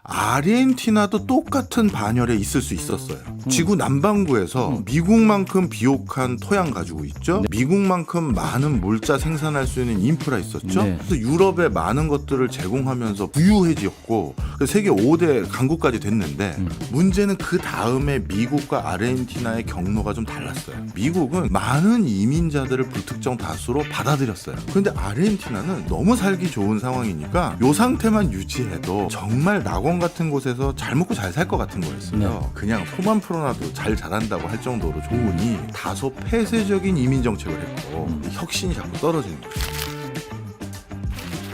아르헨티나도 똑같은 반열에 있을 수 있었어요. 지구 남반구에서 미국만큼 비옥한 토양 가지고 있죠. 미국만큼 많은 물자 생산할 수 있는 인프라 있었죠. 네. 그래서 유럽에 많은 것들을 제공하면서 부유해지었고 세계 5대 강국까지 됐는데 문제는 그 다음에 미국과 아르헨티나의 경로가 좀 달랐어요. 미국은 많은 이민자들을 불특정 다수로 받아들였어요. 그런데 아르헨티나는 너무 살기 좋은 상황이니까 이 상태만 유지해도 정말 낙원 같은 곳에서 잘 먹고 잘 살 것 같은 거였어요. 네. 그냥 소만 풀어놔도 잘 자란다고 할 정도로 좋으니 다소 폐쇄적인 이민 정책을 했고 혁신이 자꾸 떨어지는 거예요.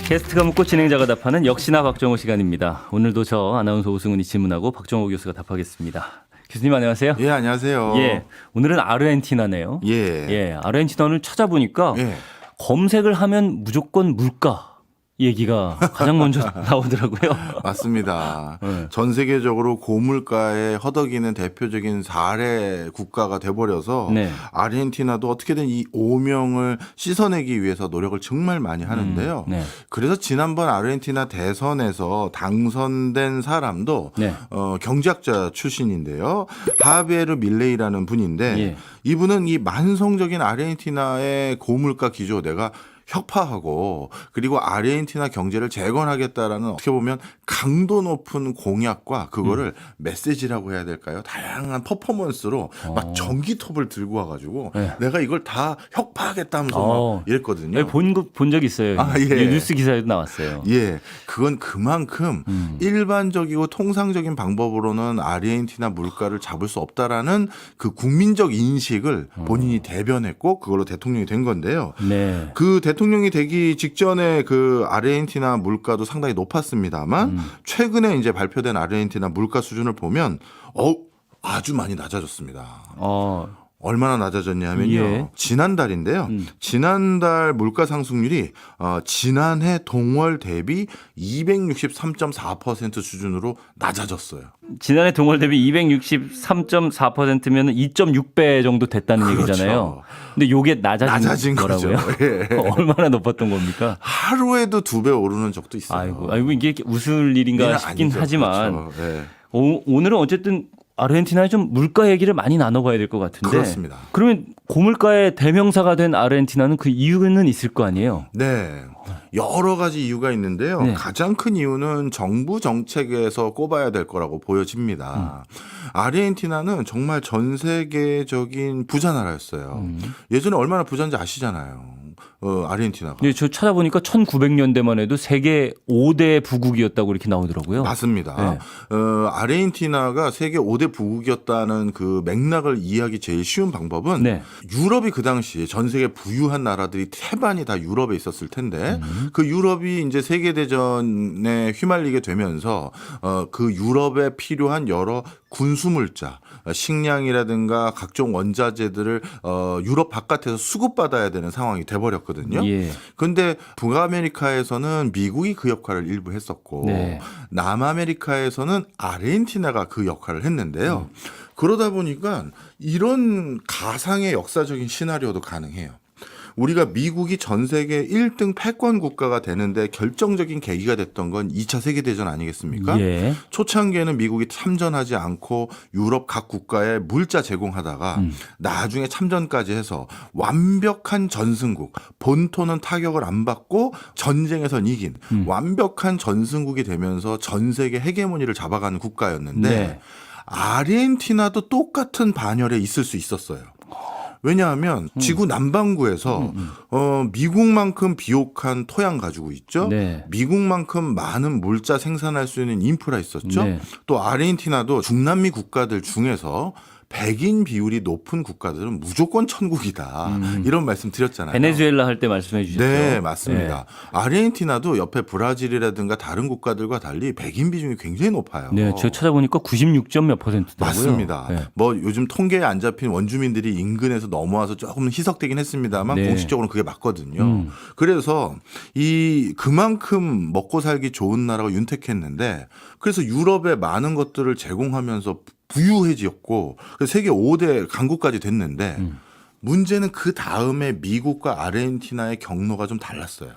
게스트가 묻고 진행자가 답하는 역시나 박정호 시간입니다. 오늘도 저 아나운서 오승훈이 질문하고 박정호 교수가 답하겠습니다. 교수님 안녕하세요. 예, 안녕하세요. 예, 오늘은 아르헨티나네요. 예. 예, 아르헨티나를 찾아보니까 예. 검색을 하면 무조건 물가 얘기가 가장 먼저 나오더라고요. 맞습니다. 네. 전 세계적으로 고물가에 허덕이는 대표적인 사례 국가가 돼버려서 네. 아르헨티나도 어떻게든 이 오명을 씻어내기 위해서 노력을 정말 많이 하는데요. 네. 그래서 지난번 아르헨티나 대선에서 당선된 사람도 네. 경제학자 출신인데요. 하베르 밀레이라는 분인데 예. 이분은 이 만성적인 아르헨티나의 고물가 기조 내가 혁파하고 그리고 아르헨티나 경제를 재건하겠다라는 어떻게 보면 강도 높은 공약과 그거를 메시지라고 해야 될까요? 다양한 퍼포먼스로 막 전기톱을 들고 와가지고 네. 내가 이걸 다 혁파하겠다면서 막 이랬거든요. 본 적 있어요. 아, 예. 뉴스 기사에도 나왔어요. 예, 그건 그만큼 일반적이고 통상적인 방법으로는 아르헨티나 물가를 잡을 수 없다라는 그 국민적 인식을 본인이 대변했고 그걸로 대통령이 된 건데요. 네. 그 대통령이 되기 직전에 그 아르헨티나 물가도 상당히 높았습니다만 최근에 이제 발표된 아르헨티나 물가 수준을 보면 아주 많이 낮아졌습니다. 얼마나 낮아졌냐면요. 예. 지난달인데요. 지난달 물가 상승률이 지난해 동월 대비 263.4% 수준으로 낮아졌어요. 지난해 동월 대비 263.4%면 2.6배 정도 됐다는 그렇죠. 얘기잖아요. 근데 요게 낮아진 거죠. 거라고요? 예. 얼마나 높았던 겁니까? 하루에도 2배 오르는 적도 있어요. 아이고 이게 웃을 일인가 일은 싶긴 아니죠. 하지만 그렇죠. 예. 오늘은 어쨌든 아르헨티나의 좀 물가 얘기를 많이 나눠봐야 될 것 같은데. 그렇습니다. 그러면 고물가의 대명사가 된 아르헨티나는 그 이유는 있을 거 아니에요? 네. 여러 가지 이유가 있는데요. 네. 가장 큰 이유는 정부 정책에서 꼽아야 될 거라고 보여집니다. 아르헨티나는 정말 전 세계적인 부자 나라였어요. 예전에 얼마나 부자인지 아시잖아요. 아르헨티나가. 네, 저 찾아보니까 1900년대만 해도 세계 5대 부국이었다고 이렇게 나오더라고요. 맞습니다. 네. 아르헨티나가 세계 5대 부국이었다는 그 맥락을 이해하기 제일 쉬운 방법은 네. 유럽이 그 당시에 전 세계 부유한 나라들이 태반이 다 유럽에 있었을 텐데 그 유럽이 이제 세계대전에 휘말리게 되면서 그 유럽에 필요한 여러 군수물자, 식량이라든가 각종 원자재들을 유럽 바깥에서 수급받아야 되는 상황이 돼버렸거든요. 예. 그런데 북아메리카에서는 미국이 그 역할을 일부 했었고 네. 남아메리카에서는 아르헨티나가 그 역할을 했는데요. 그러다 보니까 이런 가상의 역사적인 시나리오도 가능해요. 우리가 미국이 전 세계 1등 패권 국가가 되는데 결정적인 계기가 됐던 건 2차 세계대전 아니겠습니까? 예. 초창기에는 미국이 참전하지 않고 유럽 각 국가에 물자 제공하다가 나중에 참전까지 해서 완벽한 전승국, 본토는 타격을 안 받고 전쟁에선 이긴 완벽한 전승국이 되면서 전 세계 헤게모니를 잡아가는 국가였는데 네. 아르헨티나도 똑같은 반열에 있을 수 있었어요. 왜냐하면 지구 남반구에서 미국만큼 비옥한 토양 가지고 있죠. 네. 미국만큼 많은 물자 생산할 수 있는 인프라 있었죠. 네. 또 아르헨티나도 중남미 국가들 중에서 백인 비율이 높은 국가들은 무조건 천국이다. 이런 말씀 드렸잖아요. 베네수엘라 할 때 말씀해 주셨죠. 네, 맞습니다. 아르헨티나도 옆에 브라질이라든가 다른 국가들과 달리 백인 비중이 굉장히 높아요. 네, 제가 찾아보니까 96점 몇 %더라고요. 맞습니다. 네. 뭐 요즘 통계에 안 잡힌 원주민들이 인근에서 넘어와서 조금 희석되긴 했습니다만 네. 공식적으로는 그게 맞거든요. 그래서 이 그만큼 먹고 살기 좋은 나라가 윤택했는데 그래서 유럽에 많은 것들을 제공하면서 부유해지었고 세계 5대 강국까지 됐는데 문제는 그 다음에 미국과 아르헨티나의 경로가 좀 달랐어요.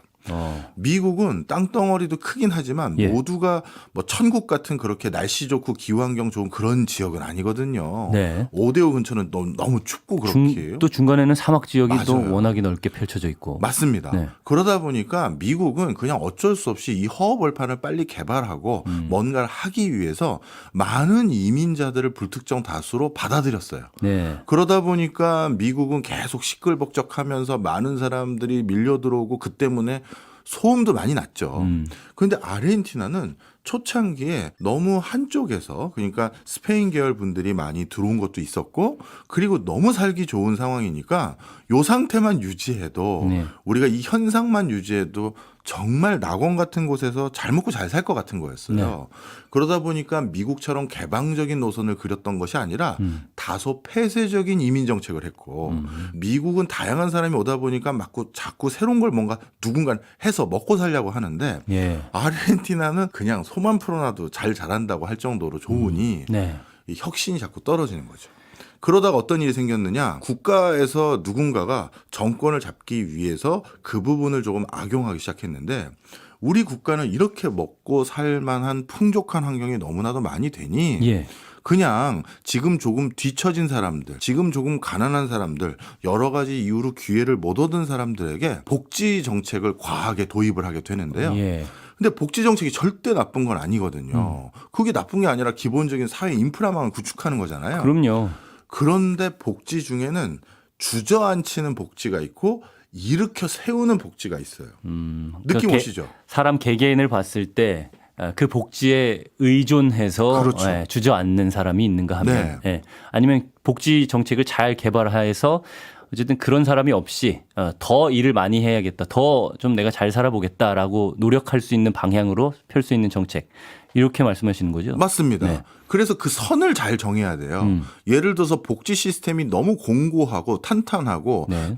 미국은 땅덩어리도 크긴 하지만 예. 모두가 뭐 천국 같은 그렇게 날씨 좋고 기후 환경 좋은 그런 지역은 아니거든요. 네. 오데오 근처는 너무 춥고 그렇게 또 중간에는 사막 지역이 또 맞아요. 워낙에 넓게 펼쳐져 있고. 맞습니다. 네. 그러다 보니까 미국은 그냥 어쩔 수 없이 이 허허벌판을 빨리 개발하고 뭔가를 하기 위해서 많은 이민자들을 불특정 다수로 받아들였어요. 네. 그러다 보니까 미국은 계속 시끌벅적하면서 많은 사람들이 밀려 들어오고 그 때문에 소음도 많이 났죠. 그런데 아르헨티나는 초창기에 너무 한쪽에서 그러니까 스페인 계열 분들이 많이 들어온 것도 있었고 그리고 너무 살기 좋은 상황이니까 요 상태만 유지해도 네. 우리가 이 현상만 유지해도 정말 낙원 같은 곳에서 잘 먹고 잘 살 것 같은 거였어요. 네. 그러다 보니까 미국처럼 개방적인 노선을 그렸던 것이 아니라 다소 폐쇄적인 이민 정책을 했고 미국은 다양한 사람이 오다 보니까 자꾸 새로운 걸 뭔가 누군가 해서 먹고 살려고 하는데 예. 아르헨티나는 그냥 소만 풀어놔도 잘 자란다고 할 정도로 좋으니 네. 이 혁신이 자꾸 떨어지는 거죠. 그러다가 어떤 일이 생겼느냐. 국가에서 누군가가 정권을 잡기 위해서 그 부분을 조금 악용하기 시작했는데 우리 국가는 이렇게 먹고 살만한 풍족한 환경이 너무나도 많이 되니 예. 그냥 지금 조금 뒤처진 사람들, 지금 조금 가난한 사람들, 여러 가지 이유로 기회를 못 얻은 사람들에게 복지 정책을 과하게 도입을 하게 되는데요. 예. 근데 복지 정책이 절대 나쁜 건 아니거든요. 그게 나쁜 게 아니라 기본적인 사회 인프라망을 구축하는 거잖아요. 그럼요. 그런데 복지 중에는 주저앉히는 복지가 있고 일으켜 세우는 복지가 있어요. 느낌 그렇게 오시죠? 사람 개개인을 봤을 때 그 복지에 의존해서 그렇죠. 예, 주저앉는 사람이 있는가 하면 네. 예. 아니면 복지 정책을 잘 개발해서 어쨌든 그런 사람이 없이 더 일을 많이 해야겠다. 더 좀 내가 잘 살아보겠다라고 노력할 수 있는 방향으로 펼 수 있는 정책. 이렇게 말씀하시는 거죠? 맞습니다. 네. 그래서 그 선을 잘 정해야 돼요. 예를 들어서 복지 시스템이 너무 공고하고 탄탄하고 네.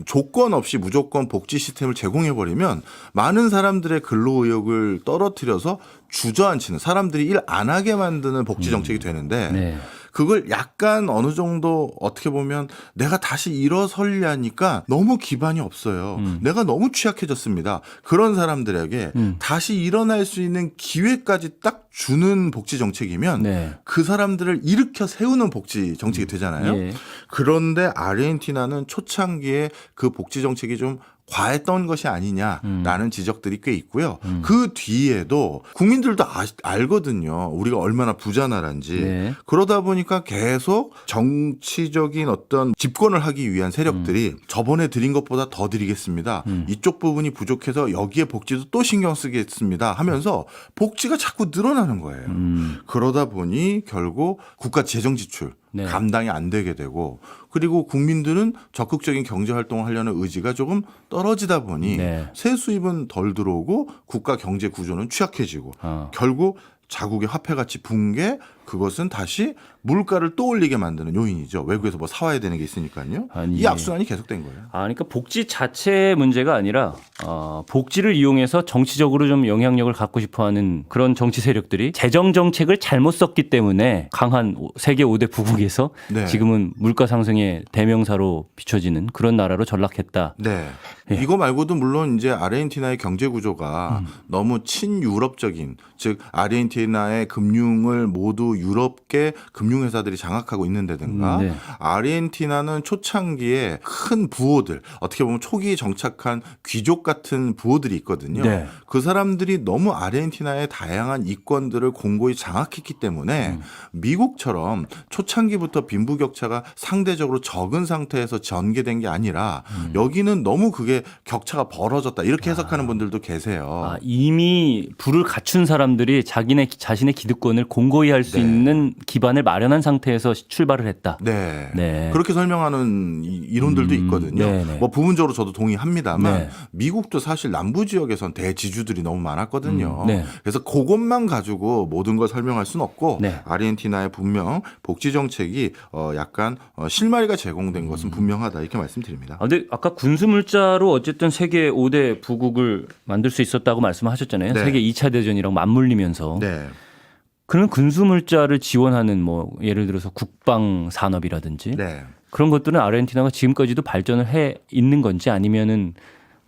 조건 없이 무조건 복지 시스템을 제공해버리면 많은 사람들의 근로 의욕을 떨어뜨려서 주저앉히는 사람들이 일 안 하게 만드는 복지 정책이 되는데 네. 그걸 약간 어느 정도 어떻게 보면 내가 다시 일어서려니까 너무 기반이 없어요. 내가 너무 취약해졌습니다. 그런 사람들에게 다시 일어날 수 있는 기회까지 딱 주는 복지 정책이면 네. 그 사람들을 일으켜 세우는 복지 정책이 되잖아요. 예. 그런데 아르헨티나는 초창기에 그 복지 정책이 좀 과했던 것이 아니냐라는 지적들이 꽤 있고요. 그 뒤에도 국민들도 알거든요. 우리가 얼마나 부자 나라인지. 네. 그러다 보니까 계속 정치적인 어떤 집권을 하기 위한 세력들이 저번에 드린 것보다 더 드리겠습니다. 이쪽 부분이 부족해서 여기에 복지도 또 신경 쓰겠습니다 하면서 복지가 자꾸 늘어나는 거예요. 그러다 보니 결국 국가 재정 지출 네. 감당이 안 되게 되고 그리고 국민들은 적극적인 경제 활동을 하려는 의지가 조금 떨어지다 보니 네. 세수입은 덜 들어오고 국가 경제 구조는 취약해지고 결국 자국의 화폐 가치 붕괴 그것은 다시 물가를 또 올리게 만드는 요인이죠. 외국에서 뭐 사와야 되는 게 있으니까요. 아니, 이 악순환이 계속된 거예요. 그러니까 복지 자체의 문제가 아니라 복지를 이용해서 정치적으로 좀 영향력을 갖고 싶어하는 그런 정치 세력들이 재정 정책을 잘못 썼기 때문에 강한 세계 5대 부국에서 네. 지금은 물가 상승의 대명사로 비춰지는 그런 나라로 전락했다. 네. 예. 이거 말고도 물론 이제 아르헨티나의 경제 구조가 너무 친유럽적인 즉 아르헨티나의 금융을 모두 유럽계 금융회사들이 장악하고 있는데든가 네. 아르헨티나는 초창기에 큰 부호들 어떻게 보면 초기에 정착한 귀족 같은 부호들이 있거든요. 네. 그 사람들이 너무 아르헨티나의 다양한 이권들을 공고히 장악했기 때문에 미국처럼 초창기부터 빈부격차가 상대적으로 적은 상태에서 전개된 게 아니라 여기는 너무 그게 격차가 벌어졌다 이렇게 해석하는 분들도 계세요. 이미 부를 갖춘 사람들이 자신의 기득권을 공고히 할 수 네. 있는 기반을 마련한 상태에서 출발을 했다. 네. 네. 그렇게 설명하는 이론들도 있거든요. 네네. 뭐 부분적으로 저도 동의합니다만 네. 미국도 사실 남부 지역에선 대지주들이 너무 많았거든요. 네. 그래서 그것만 가지고 모든 걸 설명할 수는 없고 네. 아르헨티나의 분명 복지 정책이 약간 실마리가 제공된 것은 분명하다 이렇게 말씀드립니다. 근데 아까 군수 물자로 어쨌든 세계 5대 부국을 만들 수 있었다고 말씀하셨잖아요. 네. 세계 2차 대전이랑 맞물리면서. 네. 그런 군수 물자를 지원하는 뭐 예를 들어서 국방 산업이라든지 네. 그런 것들은 아르헨티나가 지금까지도 발전을 해 있는 건지 아니면은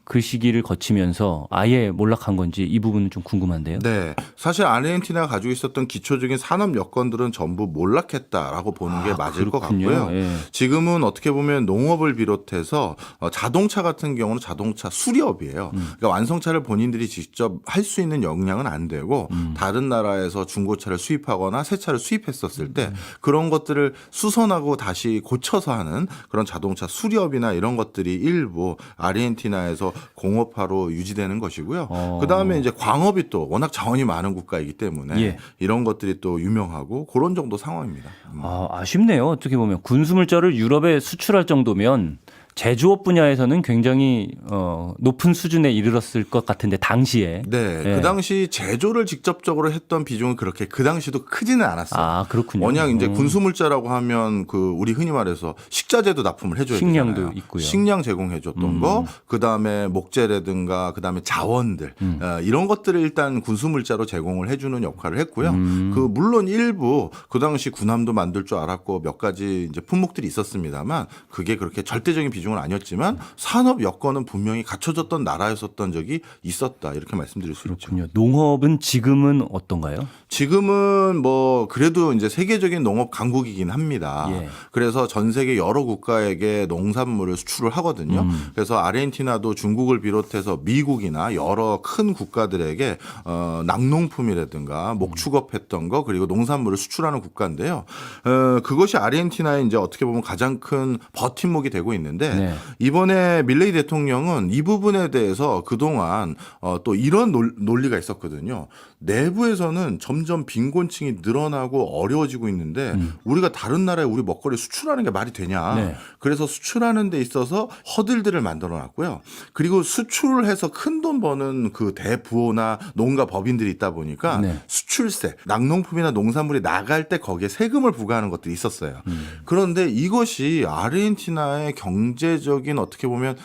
그 시기를 거치면서 아예 몰락한 건지 이 부분은 좀 궁금한데요. 네, 사실 아르헨티나가 가지고 있었던 기초적인 산업 여건들은 전부 몰락했다라고 보는 게 맞을 그렇군요. 것 같고요. 예. 지금은 어떻게 보면 농업을 비롯해서 자동차 같은 경우는 자동차 수리업이에요. 그러니까 완성차를 본인들이 직접 할 수 있는 역량은 안 되고 다른 나라에서 중고차를 수입하거나 새 차를 수입했었을 때 그런 것들을 수선하고 다시 고쳐서 하는 그런 자동차 수리업이나 이런 것들이 일부 아르헨티나에서 공업화로 유지되는 것이고요. 그다음에 이제 광업이 또 워낙 자원이 많은 국가이기 때문에 예. 이런 것들이 또 유명하고 그런 정도 상황입니다. 아쉽네요. 어떻게 보면 군수물자를 유럽에 수출할 정도면 제조업 분야에서는 굉장히 높은 수준에 이르렀을 것 같은데 당시에. 네, 예. 그 당시 제조를 직접적으로 했던 비중은 그렇게 그 당시도 크지는 않았어요. 아, 그렇군요. 워낙 이제 군수물자라고 하면 그 우리 흔히 말해서 식자재도 납품을 해줘야 식량도 되잖아요. 있고요. 식량 제공해줬던 거, 그 다음에 목재라든가 그 다음에 자원들 이런 것들을 일단 군수물자로 제공을 해주는 역할을 했고요. 그 물론 일부 그 당시 군함도 만들 줄 알았고 몇 가지 이제 품목들이 있었습니다만 그게 그렇게 절대적인 비중은 아니었지만 산업 여건은 분명히 갖춰졌던 나라였었던 적이 있었다 이렇게 말씀드릴 수 있죠. 그렇군요. 농업은 지금은 어떤가요? 지금은 뭐 그래도 이제 세계적인 농업 강국이긴 합니다. 예. 그래서 전 세계 여러 국가에게 농산물을 수출을 하거든요. 그래서 아르헨티나도 중국을 비롯해서 미국이나 여러 큰 국가들에게 낙농품이라든가 목축업했던 거 그리고 농산물을 수출하는 국가인데요. 그것이 아르헨티나의 이제 어떻게 보면 가장 큰 버팀목이 되고 있는데 네. 이번에 밀레이 대통령은 이 부분에 대해서 그동안 또 이런 논리가 있었거든요. 내부에서는 점점 빈곤층이 늘어나고 어려워지고 있는데 우리가 다른 나라에 우리 먹거리 수출하는 게 말이 되냐. 네. 그래서 수출하는 데 있어서 허들들을 만들어 놨고요. 그리고 수출을 해서 큰 돈 버는 그 대부호나 농가 법인들이 있다 보니까 네. 수출세, 낙농품이나 농산물이 나갈 때 거기에 세금을 부과하는 것들이 있었어요. 그런데 이것이 아르헨티나의 경제적인 어떻게 보면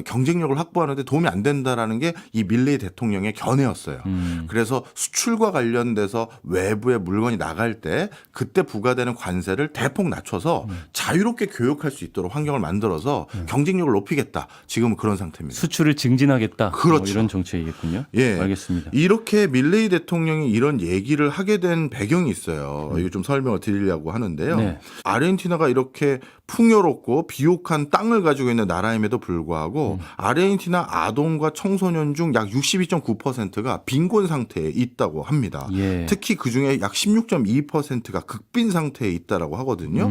경쟁력을 확보하는 데 도움이 안 된다라는 게 이 밀레이 대통령의 견해였어요. 그래서 수출과 관련돼서 외부의 물건이 나갈 때 그때 부과되는 관세를 대폭 낮춰서 자유롭게 교역할 수 있도록 환경을 만들어서 경쟁력을 높이겠다. 지금은 그런 상태입니다. 수출을 증진하겠다. 그렇죠. 이런 정책이겠군요. 예. 알겠습니다. 이렇게 밀레이 대통령이 이런 얘기를 하게 된 배경이 있어요. 이거 좀 설명을 드리려고 하는데요. 네. 아르헨티나가 이렇게 풍요롭고 비옥한 땅을 가지고 있는 나라임에도 불구하고 아르헨티나 아동과 청소년 중 약 62.9%가 빈곤 상태에 있다고 합니다. 예. 특히 그중에 약 16.2%가 극빈 상태에 있다라고 하거든요.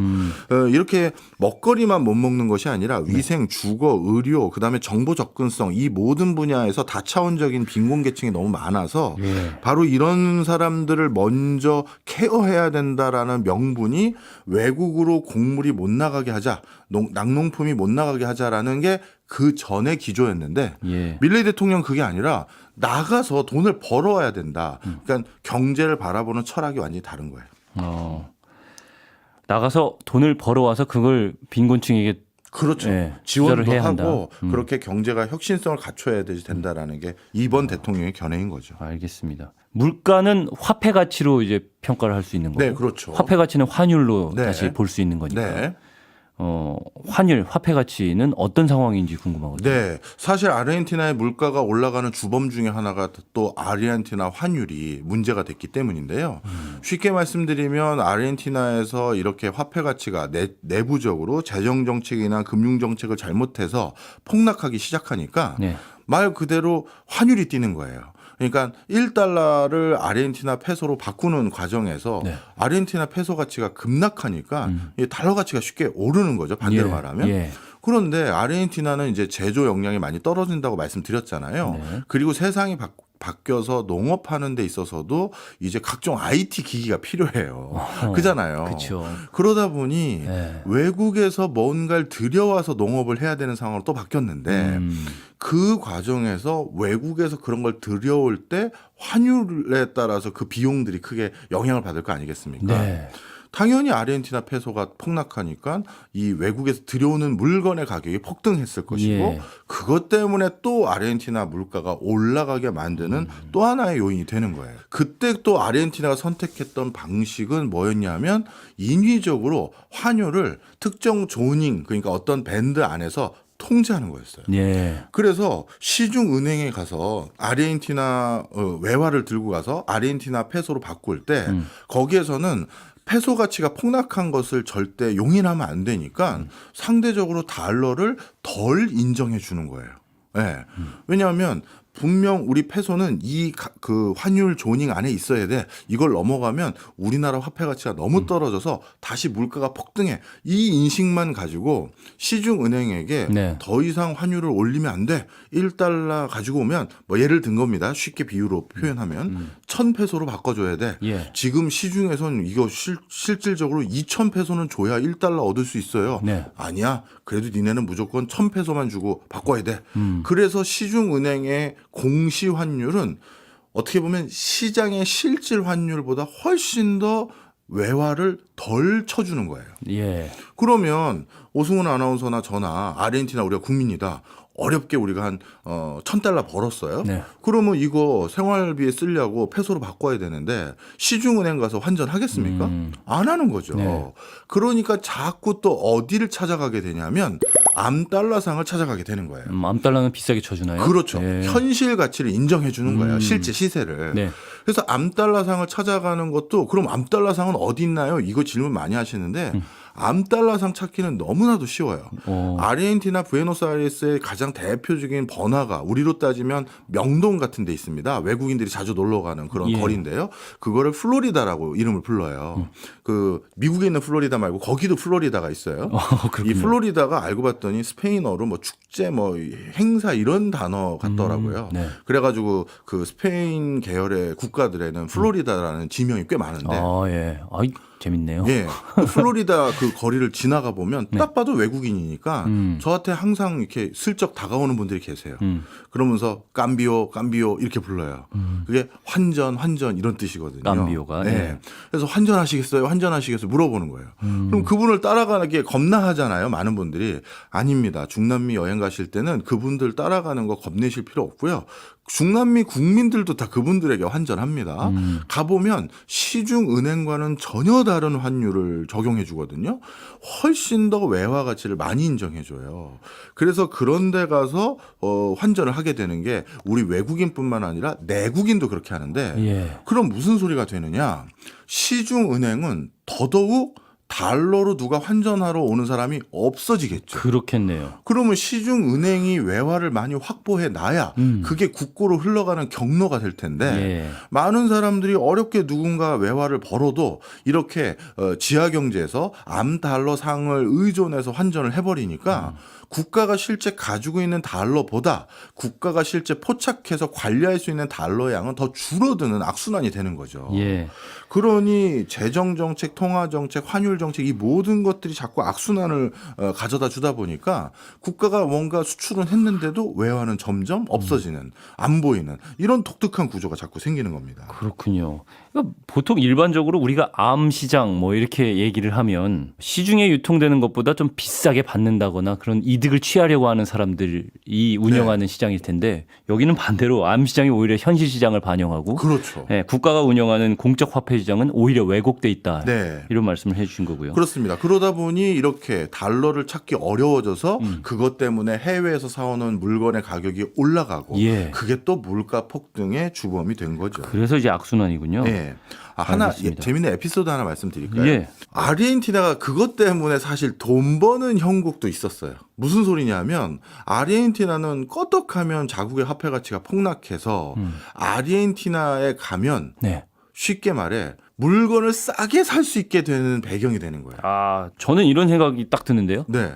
이렇게 먹거리만 못 먹는 것이 아니라 위생, 주거, 의료, 그다음에 정보 접근성 이 모든 분야에서 다차원적인 빈곤 계층이 너무 많아서 예. 바로 이런 사람들을 먼저 케어해야 된다라는 명분이 외국으로 곡물이 못 나가게 하자, 낙농품이 못 나가게 하자라는 게 그 전의 기조였는데 예. 밀레이 대통령 그게 아니라 나가서 돈을 벌어와야 된다. 그러니까 경제를 바라보는 철학이 완전히 다른 거예요. 나가서 돈을 벌어와서 그걸 빈곤층에게 그렇죠. 예, 지원도 투자를 해야 한다. 하고 그렇게 경제가 혁신성을 갖춰야 된다라는 게 이번 대통령의 견해인 거죠. 알겠습니다. 물가는 화폐 가치로 이제 평가를 할 수 있는 거고. 네, 그렇죠. 화폐 가치는 환율로 네. 다시 볼 수 있는 거니까. 네. 환율, 화폐 가치는 어떤 상황인지 궁금하거든요. 네, 사실 아르헨티나의 물가가 올라가는 주범 중에 하나가 또 아르헨티나 환율이 문제가 됐기 때문인데요. 쉽게 말씀드리면 아르헨티나에서 이렇게 화폐 가치가 내부적으로 재정 정책이나 금융 정책을 잘못해서 폭락하기 시작하니까 네. 말 그대로 환율이 뛰는 거예요. 그러니까 1달러를 아르헨티나 페소로 바꾸는 과정에서 네. 아르헨티나 페소 가치가 급락하니까 이 달러 가치가 쉽게 오르는 거죠. 반대로 예, 말하면. 예. 그런데 아르헨티나는 이제 제조 역량이 많이 떨어진다고 말씀드렸잖아요. 네. 그리고 세상이 바뀌어서 농업하는 데 있어서도 이제 각종 IT 기기가 필요해요. 그잖아요. 그렇죠. 그러다 보니 네. 외국에서 뭔가를 들여와서 농업을 해야 되는 상황으로 또 바뀌었는데 그 과정에서 외국에서 그런 걸 들여올 때 환율에 따라서 그 비용들이 크게 영향을 받을 거 아니겠습니까? 네. 당연히 아르헨티나 페소가 폭락하니까 이 외국에서 들여오는 물건의 가격이 폭등했을 것이고 예. 그것 때문에 또 아르헨티나 물가가 올라가게 만드는 또 하나의 요인이 되는 거예요. 그때 또 아르헨티나가 선택했던 방식은 뭐였냐면 인위적으로 환율을 특정 조닝 그러니까 어떤 밴드 안에서 통제하는 거였어요. 예. 그래서 시중 은행에 가서 아르헨티나 외화를 들고 가서 아르헨티나 페소로 바꿀 때 거기에서는 페소 가치가 폭락한 것을 절대 용인하면 안 되니까 상대적으로 달러를 덜 인정해 주는 거예요. 네. 왜냐하면 분명 우리 페소는 그 환율 조닝 안에 있어야 돼. 이걸 넘어가면 우리나라 화폐 가치가 너무 떨어져서 다시 물가가 폭등해. 이 인식만 가지고 시중 은행에게 네. 더 이상 환율을 올리면 안 돼. 1달러 가지고 오면 뭐 예를 든 겁니다. 쉽게 비유로 표현하면 1,000페소로 바꿔줘야 돼. 예. 지금 시중에선 이거 실질적으로 2,000페소는 줘야 1달러 얻을 수 있어요. 네. 아니야. 그래도 니네는 무조건 1,000페소만 주고 바꿔야 돼. 그래서 시중 은행의 공시 환율은 어떻게 보면 시장의 실질 환율보다 훨씬 더 외화를 덜 쳐주는 거예요. 예. 그러면 오승훈 아나운서나 저나 아르헨티나 우리가 국민이다. 어렵게 우리가 한 1,000달러 벌었어요. 네. 그러면 이거 생활비에 쓰려고 페소로 바꿔야 되는데 시중은행 가서 환전하겠습니까? 안 하는 거죠. 네. 그러니까 자꾸 또 어디를 찾아가게 되냐면 암달러상을 찾아가게 되는 거예요. 암달러는 비싸게 쳐주나요? 그렇죠. 예. 현실 가치를 인정해 주는 거예요. 실제 시세를. 네. 그래서 암달러상을 찾아가는 것도 그럼 암달러상은 어디 있나요? 이거 질문 많이 하시는데 암달러상 찾기는 너무나도 쉬워요. 아르헨티나 부에노스아이레스의 가장 대표적인 번화가 우리로 따지면 명동 같은 데 있습니다. 외국인들이 자주 놀러 가는 그런 예. 거리인데요. 그거를 플로리다라고 이름을 불러요. 그 미국에 있는 플로리다 말고 거기도 플로리다가 있어요. 이 그렇군요. 플로리다가 알고 봤더니 스페인어로 뭐 축제 뭐 행사 이런 단어 같더라고요. 네. 그래가지고 그 스페인 계열의 국가들에는 플로리다라는 지명이 꽤 많은데 아, 예. 아이, 재밌네요. 예. 플로리다 그 거리를 지나가 보면 네. 딱 봐도 외국인이니까 저한테 항상 이렇게 슬쩍 다가오는 분들이 계세요. 그러면서 깜비오 이렇게 불러요. 그게 환전 이런 뜻이거든요. 깜비오가, 예. 예. 그래서 환전하시겠어요? 물어보는 거예요. 그럼 그분을 따라가기에 겁나 하잖아요. 많은 분들이. 아닙니다. 중남미 여행 가실 때는 그분들 따라가는 거 겁내실 필요 없고요. 중남미 국민들도 다 그분들에게 환전합니다. 가보면 시중 은행과는 전혀 다른 환율을 적용해 주거든요. 훨씬 더 외화 가치를 많이 인정해 줘요. 그래서 그런 데 가서 환전을 하게 되는 게 우리 외국인뿐만 아니라 내국인도 그렇게 하는데 예. 그럼 무슨 소리가 되느냐? 시중 은행은 더더욱 달러로 누가 환전하러 오는 사람이 없어지겠죠. 그렇겠네요. 그러면 시중 은행이 외화를 많이 확보해 놔야 그게 국고로 흘러가는 경로가 될 텐데 예. 많은 사람들이 어렵게 누군가 외화를 벌어도 이렇게 지하 경제에서 암달러 상을 의존해서 환전을 해버리니까 국가가 실제 가지고 있는 달러보다 국가가 실제 포착해서 관리할 수 있는 달러의 양은 더 줄어드는 악순환이 되는 거죠. 예. 그러니 재정정책, 통화정책, 환율정책 이 모든 것들이 자꾸 악순환을 가져다 주다 보니까 국가가 뭔가 수출은 했는데도 외화는 점점 없어지는 안 보이는 이런 독특한 구조가 자꾸 생기는 겁니다. 그렇군요. 그러니까 보통 일반적으로 우리가 암시장 뭐 이렇게 얘기를 하면 시중에 유통되는 것보다 좀 비싸게 받는다거나 그런 이득을 취하려고 하는 사람들이 운영하는 시장일 텐데 여기는 반대로 암시장이 오히려 현실 시장을 반영하고 그렇죠. 예, 국가가 운영하는 공적 화폐 시장은 오히려 왜곡돼 있다. 네. 이런 말씀을 해주신 거고요. 그렇습니다. 그러다 보니 이렇게 달러를 찾기 어려워져서 그것 때문에 해외에서 사오는 물건의 가격이 올라가고 예. 그게 또 물가 폭등의 주범이 된 거죠. 그래서 이제 악순환이군요. 네. 하나 알겠습니다. 재밌는 에피소드 하나 말씀드릴까요? 예. 아르헨티나가 그것 때문에 사실 돈 버는 형국도 있었어요. 무슨 소리냐면 아르헨티나는 껐덕하면 자국의 화폐 가치가 폭락해서 아르헨티나에 가면 네. 쉽게 말해 물건을 싸게 살 수 있게 되는 배경이 되는 거예요. 아, 저는 이런 생각이 딱 드는데요. 네.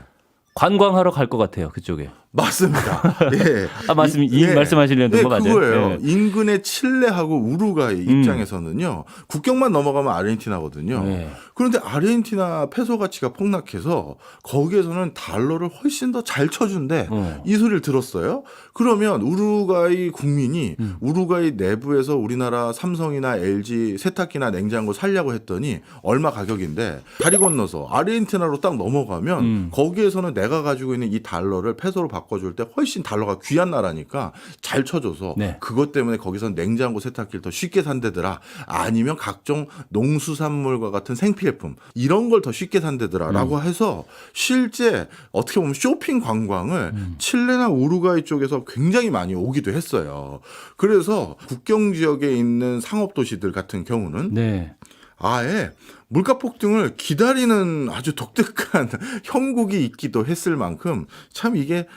관광하러 갈 것 같아요. 그쪽에. 맞습니다. 예. 말씀하시려는 거 맞아요? 그거예요. 예. 인근의 칠레하고 우루과이 입장에서는요. 국경만 넘어가면 아르헨티나거든요. 네. 그런데 아르헨티나 페소 가치가 폭락해서 거기에서는 달러를 훨씬 더 잘 쳐준대. 이 소리를 들었어요. 그러면 우루과이 국민이 우루과이 내부에서 우리나라 삼성이나 LG 세탁기나 냉장고 살려고 했더니 얼마 가격인데 다리 건너서 아르헨티나로 딱 넘어가면 거기에서는 내가 가지고 있는 이 달러를 페소로 바꿔 바꿔줄 때 훨씬 달러가 귀한 나라니까 잘 쳐줘서 네. 그것 때문에 거기서 냉장고 세탁기를 더 쉽게 산대더라. 아니면 각종 농수산물과 같은 생필품 이런 걸 더 쉽게 산대더라라고 해서 실제 어떻게 보면 쇼핑 관광을 칠레나 우루과이 쪽에서 굉장히 많이 오기도 했어요. 그래서 국경 지역에 있는 상업 도시들 같은 경우는 네. 아예 물가 폭등을 기다리는 아주 독특한 형국이 있기도 했을 만큼 참 이게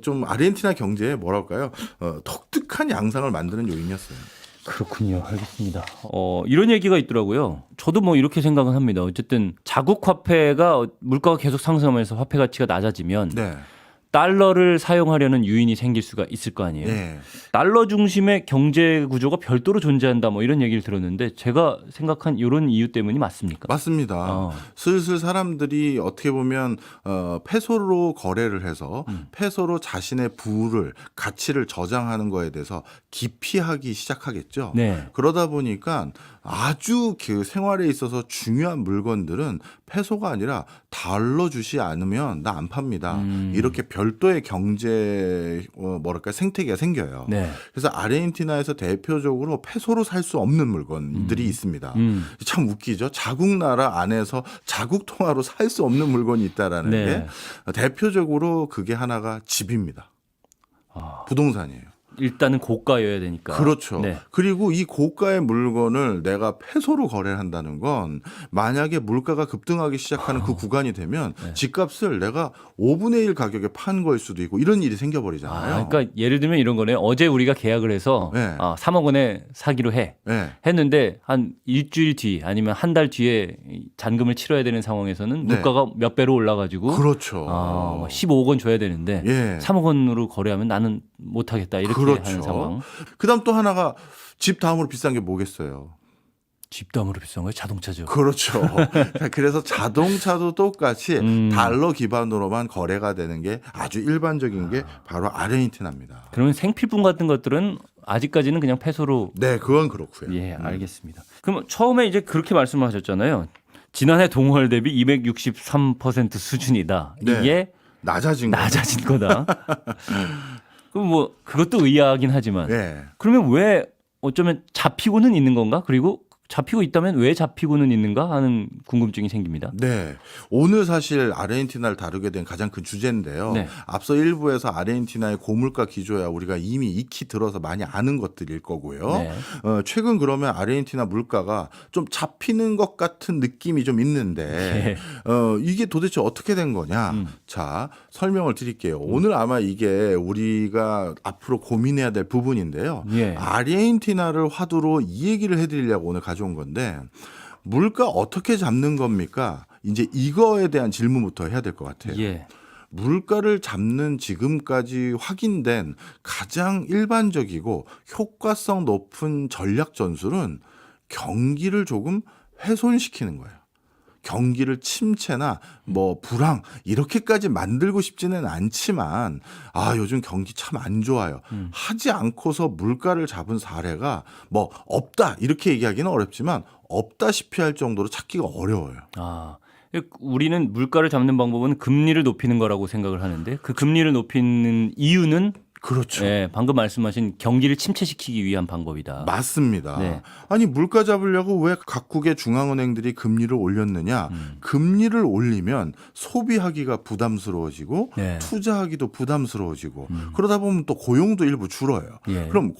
좀 아르헨티나 경제에 뭐랄까요 독특한 양상을 만드는 요인이었어요. 그렇군요. 알겠습니다. 이런 얘기가 있더라고요. 저도 뭐 이렇게 생각은 합니다. 어쨌든 자국 화폐가 물가가 계속 상승하면서 화폐 가치가 낮아지면 네. 달러를 사용하려는 유인이 생길 수가 있을 거 아니에요. 네. 달러 중심의 경제 구조가 별도로 존재한다 뭐 이런 얘기를 들었는데 제가 생각한 이런 이유 때문이 맞습니까? 맞습니다. 슬슬 사람들이 어떻게 보면 페소로 거래를 해서 페소로 자신의 부를 가치를 저장하는 거에 대해서 기피하기 시작하겠죠. 네. 그러다 보니까 아주 그 생활에 있어서 중요한 물건들은 페소가 아니라 달러 주시 않으면 나 안 팝니다. 이렇게 별도의 경제 뭐랄까 생태계가 생겨요. 네. 그래서 아르헨티나에서 대표적으로 페소로 살 수 없는 물건들이 있습니다. 참 웃기죠. 자국 나라 안에서 자국 통화로 살 수 없는 물건이 있다라는 네. 게 대표적으로 그게 하나가 집입니다. 부동산이에요. 일단은 고가여야 되니까. 그렇죠. 네. 그리고 이 고가의 물건을 내가 페소로 거래를 한다는 건 만약에 물가가 급등하기 시작하는 그 구간이 되면 집값을 내가 5분의 1 가격에 판 거일 수도 있고 이런 일이 생겨버리잖아요. 그러니까 예를 들면 이런 거네요. 어제 우리가 계약을 해서 네. 3억 원에 사기로 네. 했는데 한 일주일 뒤 아니면 한 달 뒤에 잔금을 치러야 되는 상황에서는 네. 물가가 몇 배로 올라가지고 그렇죠. 15억 원 줘야 되는데 예. 3억 원으로 거래하면 나는 못하겠다 이렇게 하는 상황. 그다음 또 하나가 집 다음으로 비싼 게 뭐겠어요? 집담으로 비싼 거예요? 자동차죠. 그렇죠. 그래서 자동차도 똑같이 달러 기반으로만 거래가 되는 게 아주 일반적인 게 바로 아르헨티나입니다. 그러면 생필품 같은 것들은 아직까지는 그냥 페소로. 네, 그건 그렇고요. 예, 알겠습니다. 그럼 처음에 이제 그렇게 말씀을 하셨잖아요. 지난해 동월 대비 263% 수준이다. 네. 이게 낮아진 거. 낮아진 거다. 그럼 뭐 그것도 의아하긴 하지만 네. 그러면 왜 어쩌면 잡히고는 있는 건가? 그리고 잡히고 있다면 왜 잡히고는 있는가 하는 궁금증이 생깁니다. 네. 오늘 사실 아르헨티나를 다루게 된 가장 큰 주제인데요. 네. 앞서 일부에서 아르헨티나의 고물가 기조야 우리가 이미 익히 들어서 많이 아는 것들일 거고요. 네. 최근 그러면 아르헨티나 물가가 좀 잡히는 것 같은 느낌이 좀 있는데 네. 이게 도대체 어떻게 된 거냐? 자, 설명을 드릴게요. 오늘 아마 이게 우리가 앞으로 고민해야 될 부분인데요. 예. 아르헨티나를 화두로 이 얘기를 해드리려고 오늘 가져온 건데 물가 어떻게 잡는 겁니까? 이제 이거에 대한 질문부터 해야 될 것 같아요. 예. 물가를 잡는 지금까지 확인된 가장 일반적이고 효과성 높은 전략 전술은 경기를 조금 훼손시키는 거예요. 경기를 침체나 뭐 불황 이렇게까지 만들고 싶지는 않지만 요즘 경기 참 안 좋아요. 하지 않고서 물가를 잡은 사례가 뭐 없다 이렇게 얘기하기는 어렵지만 없다시피 할 정도로 찾기가 어려워요. 우리는 물가를 잡는 방법은 금리를 높이는 거라고 생각을 하는데 그 금리를 높이는 이유는 그렇죠. 네, 방금 말씀하신 경기를 침체시키기 위한 방법이다. 맞습니다. 네. 아니 물가 잡으려고 왜 각국의 중앙은행들이 금리를 올렸느냐? 금리를 올리면 소비하기가 부담스러워지고 네. 투자하기도 부담스러워지고 그러다 보면 또 고용도 일부 줄어요. 예. 그럼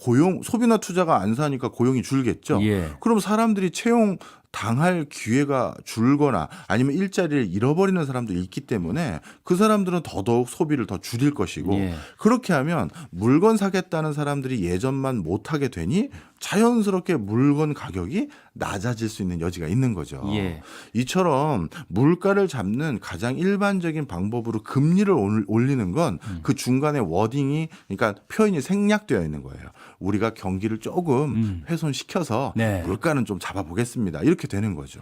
소비나 투자가 안 사니까 고용이 줄겠죠. 예. 그럼 사람들이 채용 당할 기회가 줄거나 아니면 일자리를 잃어버리는 사람들이 있기 때문에 그 사람들은 더더욱 소비를 더 줄일 것이고 예. 그렇게 하면 물건 사겠다는 사람들이 예전만 못하게 되니 자연스럽게 물건 가격이 낮아질 수 있는 여지가 있는 거죠. 예. 이처럼 물가를 잡는 가장 일반적인 방법으로 금리를 올리는 건 그 중간에 워딩이 그러니까 표현이 생략되어 있는 거예요. 우리가 경기를 조금 훼손시켜서 네. 물가는 좀 잡아보겠습니다. 이렇게 되는 거죠.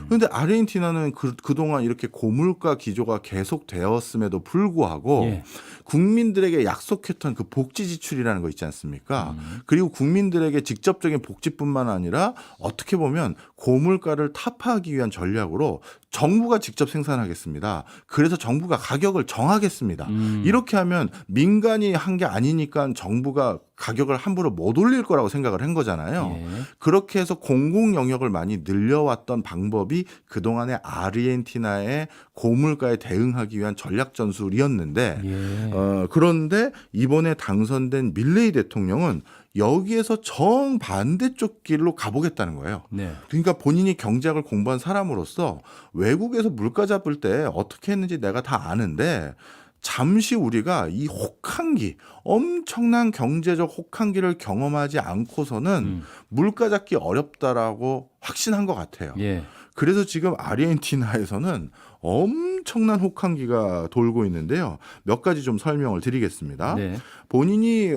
그런데 아르헨티나는 그동안 이렇게 고물가 기조가 계속되었음에도 불구하고 예. 국민들에게 약속했던 그 복지 지출이라는 거 있지 않습니까? 그리고 국민들에게 직접 직접적인 복지뿐만 아니라 어떻게 보면 고물가를 타파하기 위한 전략으로 정부가 직접 생산하겠습니다. 그래서 정부가 가격을 정하겠습니다. 이렇게 하면 민간이 한 게 아니니까 정부가 가격을 함부로 못 올릴 거라고 생각을 한 거잖아요. 예. 그렇게 해서 공공 영역을 많이 늘려왔던 방법이 그동안의 아르헨티나의 고물가에 대응하기 위한 전략 전술이었는데 예. 그런데 이번에 당선된 밀레이 대통령은 여기에서 정반대쪽 길로 가보겠다는 거예요. 네. 그러니까 본인이 경제학을 공부한 사람으로서 외국에서 물가 잡을 때 어떻게 했는지 내가 다 아는데 잠시 우리가 이 혹한기, 엄청난 경제적 혹한기를 경험하지 않고서는 물가 잡기 어렵다라고 확신한 것 같아요. 예. 그래서 지금 아르헨티나에서는 엄청난 혹한기가 돌고 있는데요. 몇 가지 좀 설명을 드리겠습니다. 네. 본인이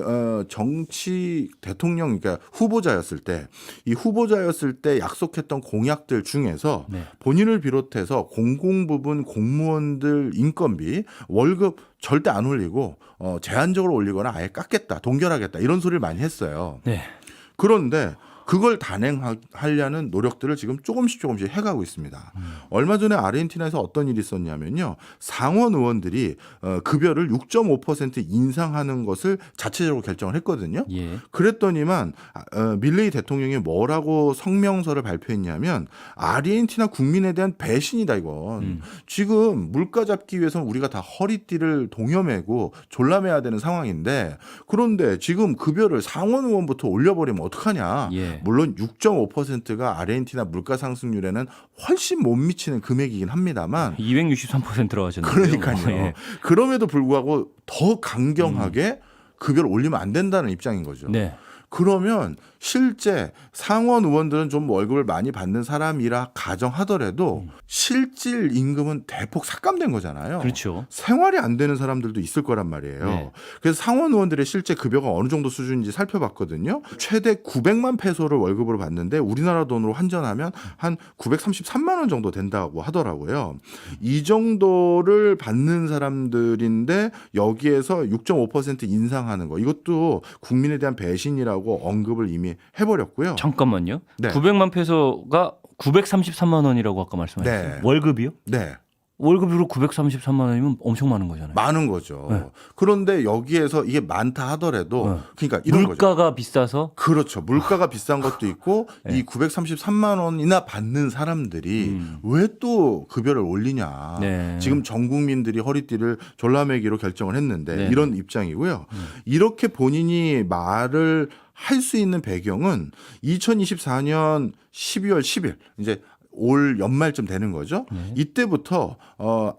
정치 대통령 그러니까 후보자였을 때 약속했던 공약들 중에서 네. 본인을 비롯해서 공공부문 공무원들 인건비 월급 절대 안 올리고 제한적으로 올리거나 아예 깎겠다, 동결하겠다 이런 소리를 많이 했어요. 네. 그런데 그걸 단행하려는 노력들을 지금 조금씩 해가고 있습니다. 얼마 전에 아르헨티나에서 어떤 일이 있었냐면요. 상원 의원들이 급여를 6.5% 인상하는 것을 자체적으로 결정을 했거든요. 예. 그랬더니만 밀레이 대통령이 뭐라고 성명서를 발표했냐면 아르헨티나 국민에 대한 배신이다 이건. 지금 물가 잡기 위해서는 우리가 다 허리띠를 동여매고 졸라매야 되는 상황인데 그런데 지금 급여를 상원 의원부터 올려버리면 어떡하냐. 예. 물론 6.5%가 아르헨티나 물가 상승률에는 훨씬 못 미치는 금액이긴 합니다만 263% 들어가셨네요. 그러니까요. 예. 그럼에도 불구하고 더 강경하게 급여를 올리면 안 된다는 입장인 거죠. 네. 그러면 실제 상원 의원들은 좀 월급을 많이 받는 사람이라 가정하더라도 실질 임금은 대폭 삭감된 거잖아요. 그렇죠. 생활이 안 되는 사람들도 있을 거란 말이에요. 네. 그래서 상원 의원들의 실제 급여가 어느 정도 수준인지 살펴봤거든요. 최대 900만 페소를 월급으로 받는데 우리나라 돈으로 환전하면 한 933만 원 정도 된다고 하더라고요. 이 정도를 받는 사람들인데 여기에서 6.5% 인상하는 거 이것도 국민에 대한 배신이라고 언급을 이미 해버렸고요. 잠깐만요. 네. 900만 페소가 933만 원이라고 아까 말씀하셨어요. 네. 월급이요? 네. 월급으로 933만 원이면 엄청 많은 거잖아요. 많은 거죠. 네. 그런데 여기에서 이게 많다 하더라도 네. 그러니까 이런 거죠. 물가가 비싸서 그렇죠. 물가가 비싼 것도 있고 네. 이 933만 원이나 받는 사람들이 왜 또 급여를 올리냐. 네. 지금 전 국민들이 허리띠를 졸라매기로 결정을 했는데 네. 이런 입장이고요. 이렇게 본인이 말을 할 수 있는 배경은 2024년 12월 10일 이제 올 연말쯤 되는 거죠. 이때부터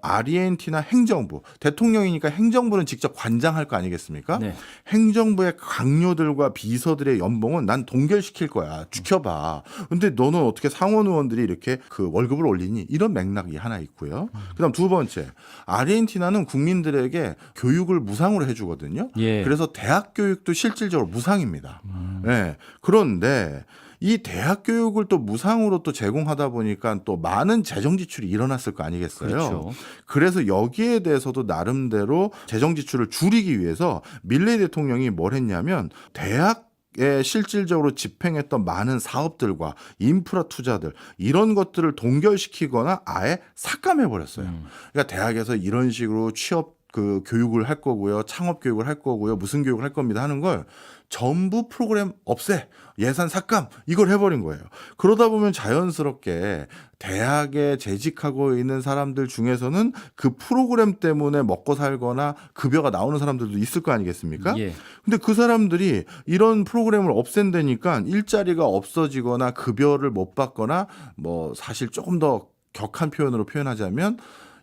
아르헨티나 행정부 대통령이니까 행정부는 직접 관장할 거 아니겠습니까? 네. 행정부의 강요들과 비서들의 연봉은 난 동결시킬 거야. 지켜봐. 근데 너는 어떻게 상원 의원들이 이렇게 그 월급을 올리니? 이런 맥락이 하나 있고요. 그다음 두 번째, 아르헨티나는 국민들에게 교육을 무상으로 해주거든요. 예. 그래서 대학 교육도 실질적으로 무상입니다. 네. 그런데 이 대학 교육을 또 무상으로 또 제공하다 보니까 또 많은 재정 지출이 일어났을 거 아니겠어요. 그렇죠. 그래서 여기에 대해서도 나름대로 재정 지출을 줄이기 위해서 밀레이 대통령이 뭘 했냐면 대학에 실질적으로 집행했던 많은 사업들과 인프라 투자들 이런 것들을 동결시키거나 아예 삭감해 버렸어요. 그러니까 대학에서 이런 식으로 취업 그 교육을 할 거고요. 창업 교육을 할 거고요. 무슨 교육을 할 겁니다 하는 걸 전부 프로그램 없애. 예산 삭감 이걸 해버린 거예요. 그러다 보면 자연스럽게 대학에 재직하고 있는 사람들 중에서는 그 프로그램 때문에 먹고 살거나 급여가 나오는 사람들도 있을 거 아니겠습니까? 예. 근데 그 사람들이 이런 프로그램을 없앤다니까 일자리가 없어지거나 급여를 못 받거나 뭐 사실 조금 더 격한 표현으로 표현하자면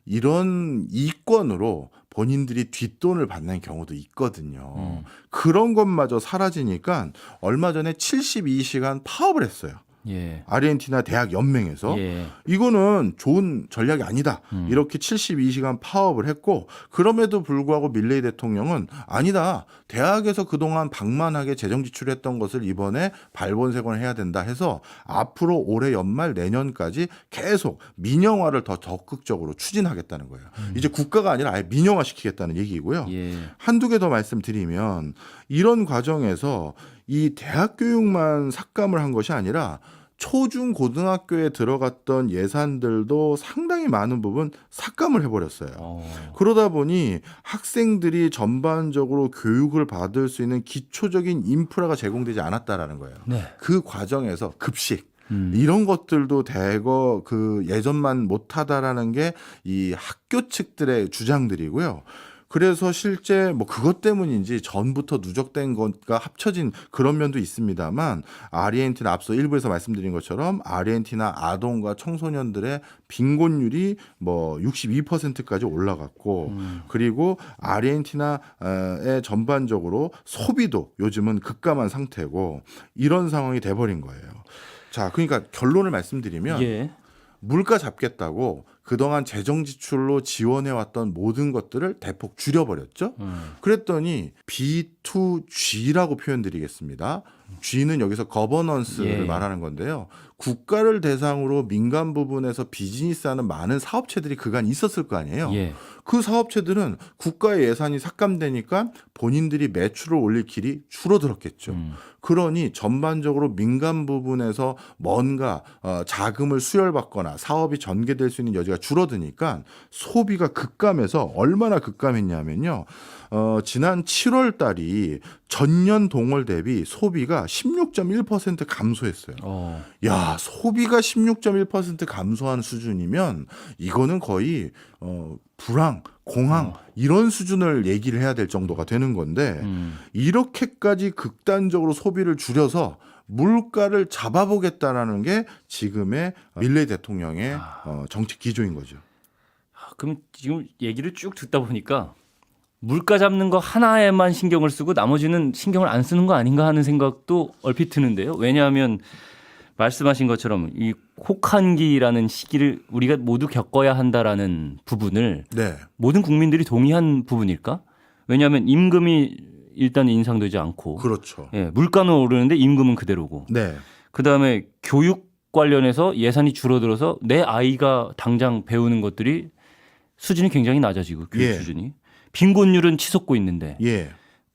이런 이권으로 본인들이 뒷돈을 받는 경우도 있거든요. 그런 것마저 사라지니까 얼마 전에 72시간 파업을 했어요. 예. 아르헨티나 대학 연맹에서 예. 이거는 좋은 전략이 아니다. 이렇게 72시간 파업을 했고 그럼에도 불구하고 밀레이 대통령은 아니다. 대학에서 그동안 방만하게 재정 지출했던 것을 이번에 발본색원을 해야 된다 해서 앞으로 올해 연말 내년까지 계속 민영화를 더 적극적으로 추진하겠다는 거예요. 이제 국가가 아니라 아예 민영화시키겠다는 얘기고요. 예. 한두 개 더 말씀드리면 이런 과정에서 이 대학 교육만 삭감을 한 것이 아니라 초중 고등학교에 들어갔던 예산들도 상당히 많은 부분 삭감을 해버렸어요. 그러다 보니 학생들이 전반적으로 교육을 받을 수 있는 기초적인 인프라가 제공되지 않았다라는 거예요. 네. 그 과정에서 급식 이런 것들도 대거 그 예전만 못하다라는 게 이 학교 측들의 주장들이고요. 그래서 실제 뭐 그것 때문인지 전부터 누적된 것과 합쳐진 그런 면도 있습니다만 아르헨티나 앞서 일부에서 말씀드린 것처럼 아르헨티나 아동과 청소년들의 빈곤율이 뭐 62%까지 올라갔고 그리고 아르헨티나의 전반적으로 소비도 요즘은 급감한 상태고 이런 상황이 돼버린 거예요. 자, 그러니까 결론을 말씀드리면 예. 물가 잡겠다고 그동안 재정 지출로 지원해왔던 모든 것들을 대폭 줄여버렸죠. 그랬더니 B2G라고 표현드리겠습니다. G는 여기서 거버넌스를 예. 말하는 건데요. 국가를 대상으로 민간 부분에서 비즈니스하는 많은 사업체들이 그간 있었을 거 아니에요. 예. 그 사업체들은 국가의 예산이 삭감되니까 본인들이 매출을 올릴 길이 줄어들었겠죠. 그러니 전반적으로 민간 부분에서 뭔가 자금을 수혈받거나 사업이 전개될 수 있는 여지가 줄어드니까 소비가 급감해서 얼마나 급감했냐면요. 지난 7월 달이 전년 동월 대비 소비가 16.1% 감소했어요. 야, 소비가 16.1% 감소한 수준이면 이거는 거의 불황, 공황 이런 수준을 얘기를 해야 될 정도가 되는 건데 이렇게까지 극단적으로 소비를 줄여서 물가를 잡아보겠다라는 게 지금의 밀레이 대통령의 정책 기조인 거죠. 그럼 지금 얘기를 쭉 듣다 보니까 물가 잡는 거 하나에만 신경을 쓰고 나머지는 신경을 안 쓰는 거 아닌가 하는 생각도 얼핏 드는데요. 왜냐하면 말씀하신 것처럼 이 혹한기라는 시기를 우리가 모두 겪어야 한다라는 부분을 네. 모든 국민들이 동의한 부분일까? 왜냐하면 임금이 일단 인상되지 않고 그렇죠. 예, 물가는 오르는데 임금은 그대로고 네. 그다음에 교육 관련해서 예산이 줄어들어서 내 아이가 당장 배우는 것들이 수준이 굉장히 낮아지고 교육 예. 수준이 빈곤율은 치솟고 있는데 예.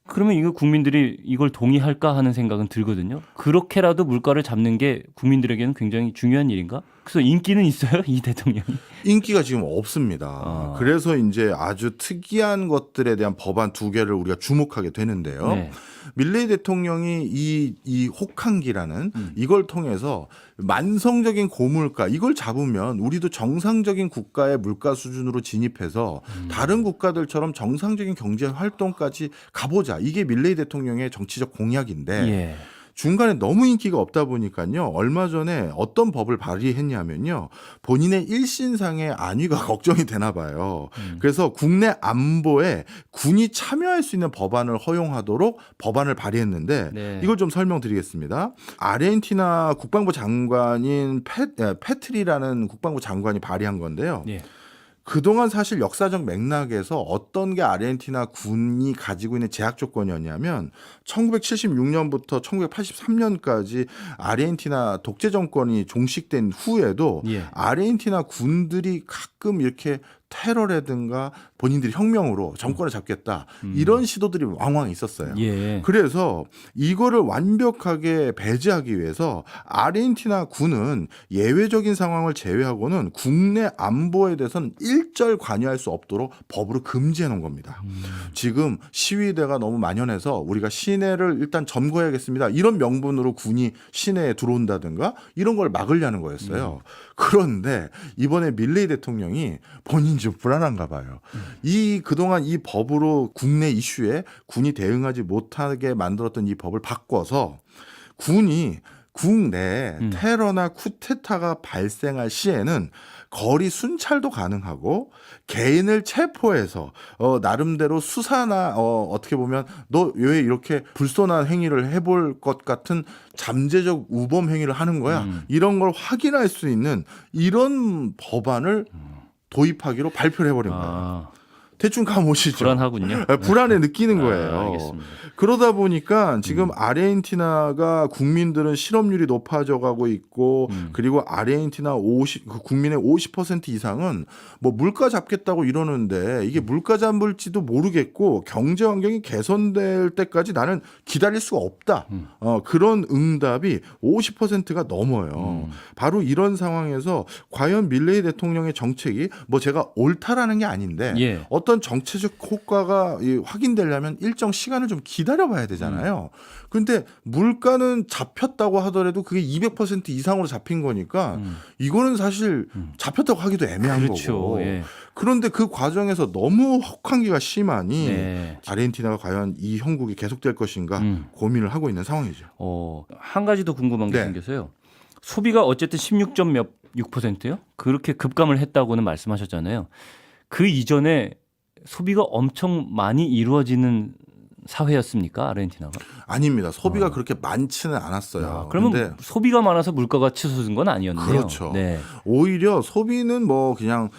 그러면 이거 국민들이 이걸 동의할까 하는 생각은 들거든요. 그렇게라도 물가를 잡는 게 국민들에게는 굉장히 중요한 일인가? 그래서 인기는 있어요, 이 대통령이? 인기가 지금 없습니다. 그래서 이제 아주 특이한 것들에 대한 법안 2개를 우리가 주목하게 되는데요. 네. 밀레이 대통령이 이 혹한기라는 이걸 통해서 만성적인 고물가 이걸 잡으면 우리도 정상적인 국가의 물가 수준으로 진입해서 다른 국가들처럼 정상적인 경제 활동까지 가보자. 이게 밀레이 대통령의 정치적 공약인데 예. 중간에 너무 인기가 없다 보니까요. 얼마 전에 어떤 법을 발의했냐면요. 본인의 일신상의 안위가 걱정이 되나 봐요. 그래서 국내 안보에 군이 참여할 수 있는 법안을 허용하도록 법안을 발의했는데 네. 이걸 좀 설명드리겠습니다. 아르헨티나 국방부 장관인 페트리라는 국방부 장관이 발의한 건데요. 예. 그동안 사실 역사적 맥락에서 어떤 게 아르헨티나 군이 가지고 있는 제약 조건이었냐면 1976년부터 1983년까지 아르헨티나 독재 정권이 종식된 후에도 예. 아르헨티나 군들이 가끔 이렇게 테러라든가 본인들이 혁명으로 정권을 잡겠다 이런 시도들이 왕왕 있었어요. 예. 그래서 이거를 완벽하게 배제하기 위해서 아르헨티나 군은 예외적인 상황을 제외하고는 국내 안보에 대해서는 일절 관여할 수 없도록 법으로 금지해 놓은 겁니다. 지금 시위대가 너무 만연해서 우리가 시내를 일단 점거해야겠습니다. 이런 명분으로 군이 시내에 들어온다든가 이런 걸 막으려는 거였어요. 그런데 이번에 밀레이 대통령이 본인 좀 불안한가 봐요. 그동안 이 법으로 국내 이슈에 군이 대응하지 못하게 만들었던 이 법을 바꿔서 군이 국내에 테러나 쿠데타가 발생할 시에는 거리 순찰도 가능하고 개인을 체포해서 나름대로 수사나 어떻게 보면 너 왜 이렇게 불손한 행위를 해볼 것 같은 잠재적 우범 행위를 하는 거야 이런 걸 확인할 수 있는 이런 법안을 도입하기로 발표를 해버린 거예요. 대충 감오시죠. 불안하군요. 불안에 느끼는 거예요. 알겠습니다. 그러다 보니까 지금 아르헨티나가 국민들은 실업률이 높아져 가고 있고 그리고 아르헨티나 국민의 50% 이상은 뭐 물가 잡겠다고 이러는데 이게 물가 잡을지도 모르겠고 경제 환경이 개선될 때까지 나는 기다릴 수가 없다. 그런 응답이 50%가 넘어요. 바로 이런 상황에서 과연 밀레이 대통령의 정책이 뭐 제가 옳다라는 게 아닌데 예. 어떤 정치적 효과가 확인되려면 일정 시간을 좀 기다려봐야 되잖아요. 근데 물가는 잡혔다고 하더라도 그게 200% 이상으로 잡힌 거니까 이거는 사실 잡혔다고 하기도 애매한 그렇죠. 거고. 예. 그런데 그 과정에서 너무 혹한기가 심하니 네. 아르헨티나가 과연 이 형국이 계속될 것인가 고민을 하고 있는 상황이죠. 한 가지 더 궁금한 게 네. 생겨서요. 소비가 어쨌든 16.6%요? 그렇게 급감을 했다고는 말씀하셨잖아요. 그 이전에 소비가 엄청 많이 이루어지는 사회였습니까? 아르헨티나가? 아닙니다. 소비가 그렇게 많지는 않았어요. 그러면 근데 소비가 많아서 물가가 치솟은 건 아니었네요. 그렇죠. 네. 오히려 소비는 뭐 그냥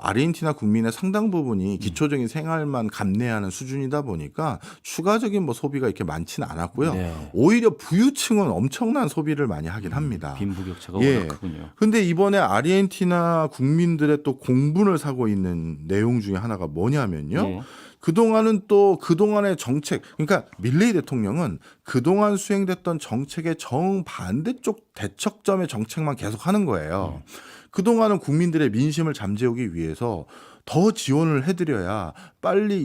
아르헨티나 국민의 상당 부분이 기초적인 생활만 감내하는 수준이다 보니까 추가적인 뭐 소비가 이렇게 많지는 않았고요. 네. 오히려 부유층은 엄청난 소비를 많이 하긴 합니다. 빈부격차가 예. 워낙 크군요. 근데 이번에 아르헨티나 국민들의 또 공분을 사고 있는 내용 중에 하나가 뭐냐면요. 네. 그동안의 정책, 그러니까 밀레이 대통령은 그동안 수행됐던 정책의 정반대쪽 대척점의 정책만 계속 하는 거예요. 그동안은 국민들의 민심을 잠재우기 위해서 더 지원을 해드려야 빨리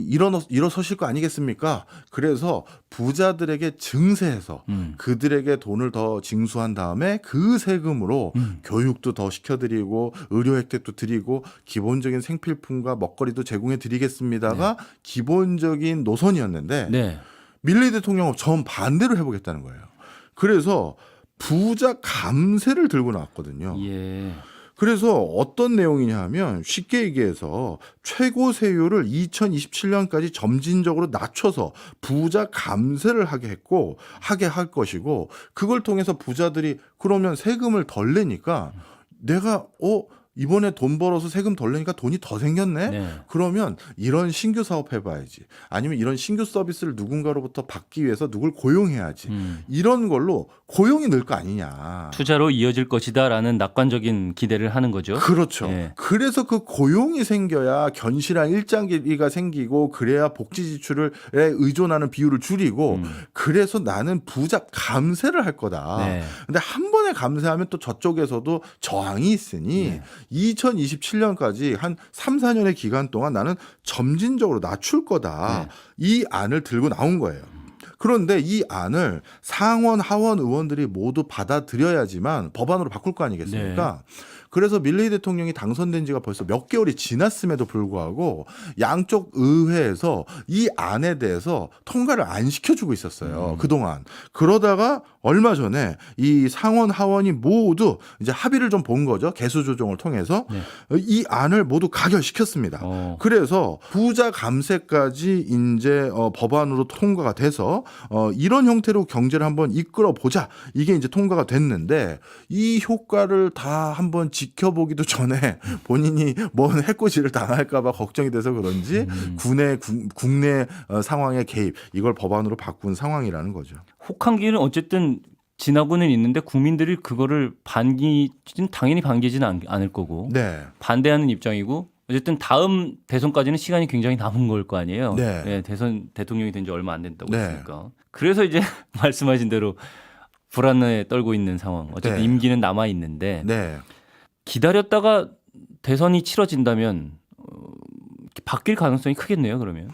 일어서실 거 아니겠습니까? 그래서 부자들에게 증세해서 그들에게 돈을 더 징수한 다음에 그 세금으로 교육도 더 시켜드리고 의료 혜택도 드리고 기본적인 생필품과 먹거리도 제공해 드리겠습니다가 기본적인 노선이었는데 네. 밀레이 대통령은 전 반대로 해보겠다는 거예요. 그래서 부자 감세를 들고 나왔거든요. 예. 그래서 어떤 내용이냐 하면 쉽게 얘기해서 최고 세율을 2027년까지 점진적으로 낮춰서 부자 감세를 하게 할 것이고 그걸 통해서 부자들이 그러면 세금을 덜 내니까 내가 이번에 돈 벌어서 세금 덜 내니까 돈이 더 생겼네? 네. 그러면 이런 신규 사업 해봐야지. 아니면 이런 신규 서비스를 누군가로부터 받기 위해서 누굴 고용해야지. 이런 걸로 고용이 늘 거 아니냐. 투자로 이어질 것이다라는 낙관적인 기대를 하는 거죠. 그렇죠. 예. 그래서 그 고용이 생겨야 견실한 일자리가 생기고 그래야 복지 지출에 의존하는 비율을 줄이고 그래서 나는 부자 감세를 할 거다. 네. 근데 한 번에 감세하면 또 저쪽에서도 저항이 있으니 2027년까지 한 3, 4년의 기간 동안 나는 점진적으로 낮출 거다. 이 안을 들고 나온 거예요. 그런데 이 안을 상원, 하원 의원들이 모두 받아들여야지만 법안으로 바꿀 거 아니겠습니까? 그래서 밀레이 대통령이 당선된 지가 벌써 몇 개월이 지났음에도 불구하고 양쪽 의회에서 이 안에 대해서 통과를 안 시켜주고 있었어요. 그동안. 그러다가 얼마 전에 이 상원 하원이 모두 이제 합의를 좀 본 거죠. 개수 조정을 통해서 이 안을 모두 가결시켰습니다. 그래서 부자 감세까지 이제 법안으로 통과가 돼서 이런 형태로 경제를 한번 이끌어 보자. 이게 이제 통과가 됐는데 이 효과를 다 한번 지켜보기도 전에 본인이 뭔 해코지를 당할까봐 걱정이 돼서 그런지 국내 상황의 개입 이걸 법안으로 바꾼 상황이라는 거죠. 혹한기는 어쨌든 지나고는 있는데 국민들이 그거를 당연히 반기지는 않을 거고 네. 반대하는 입장이고 어쨌든 다음 대선까지는 시간이 굉장히 남은 걸 거 아니에요. 네. 네, 대통령이 된 지 얼마 안 된다고 네. 했으니까. 그래서 이제 말씀하신 대로 불안에 떨고 있는 상황. 어쨌든 네. 임기는 남아 있는데 네. 기다렸다가 대선이 치러진다면 바뀔 가능성이 크겠네요. 그러면.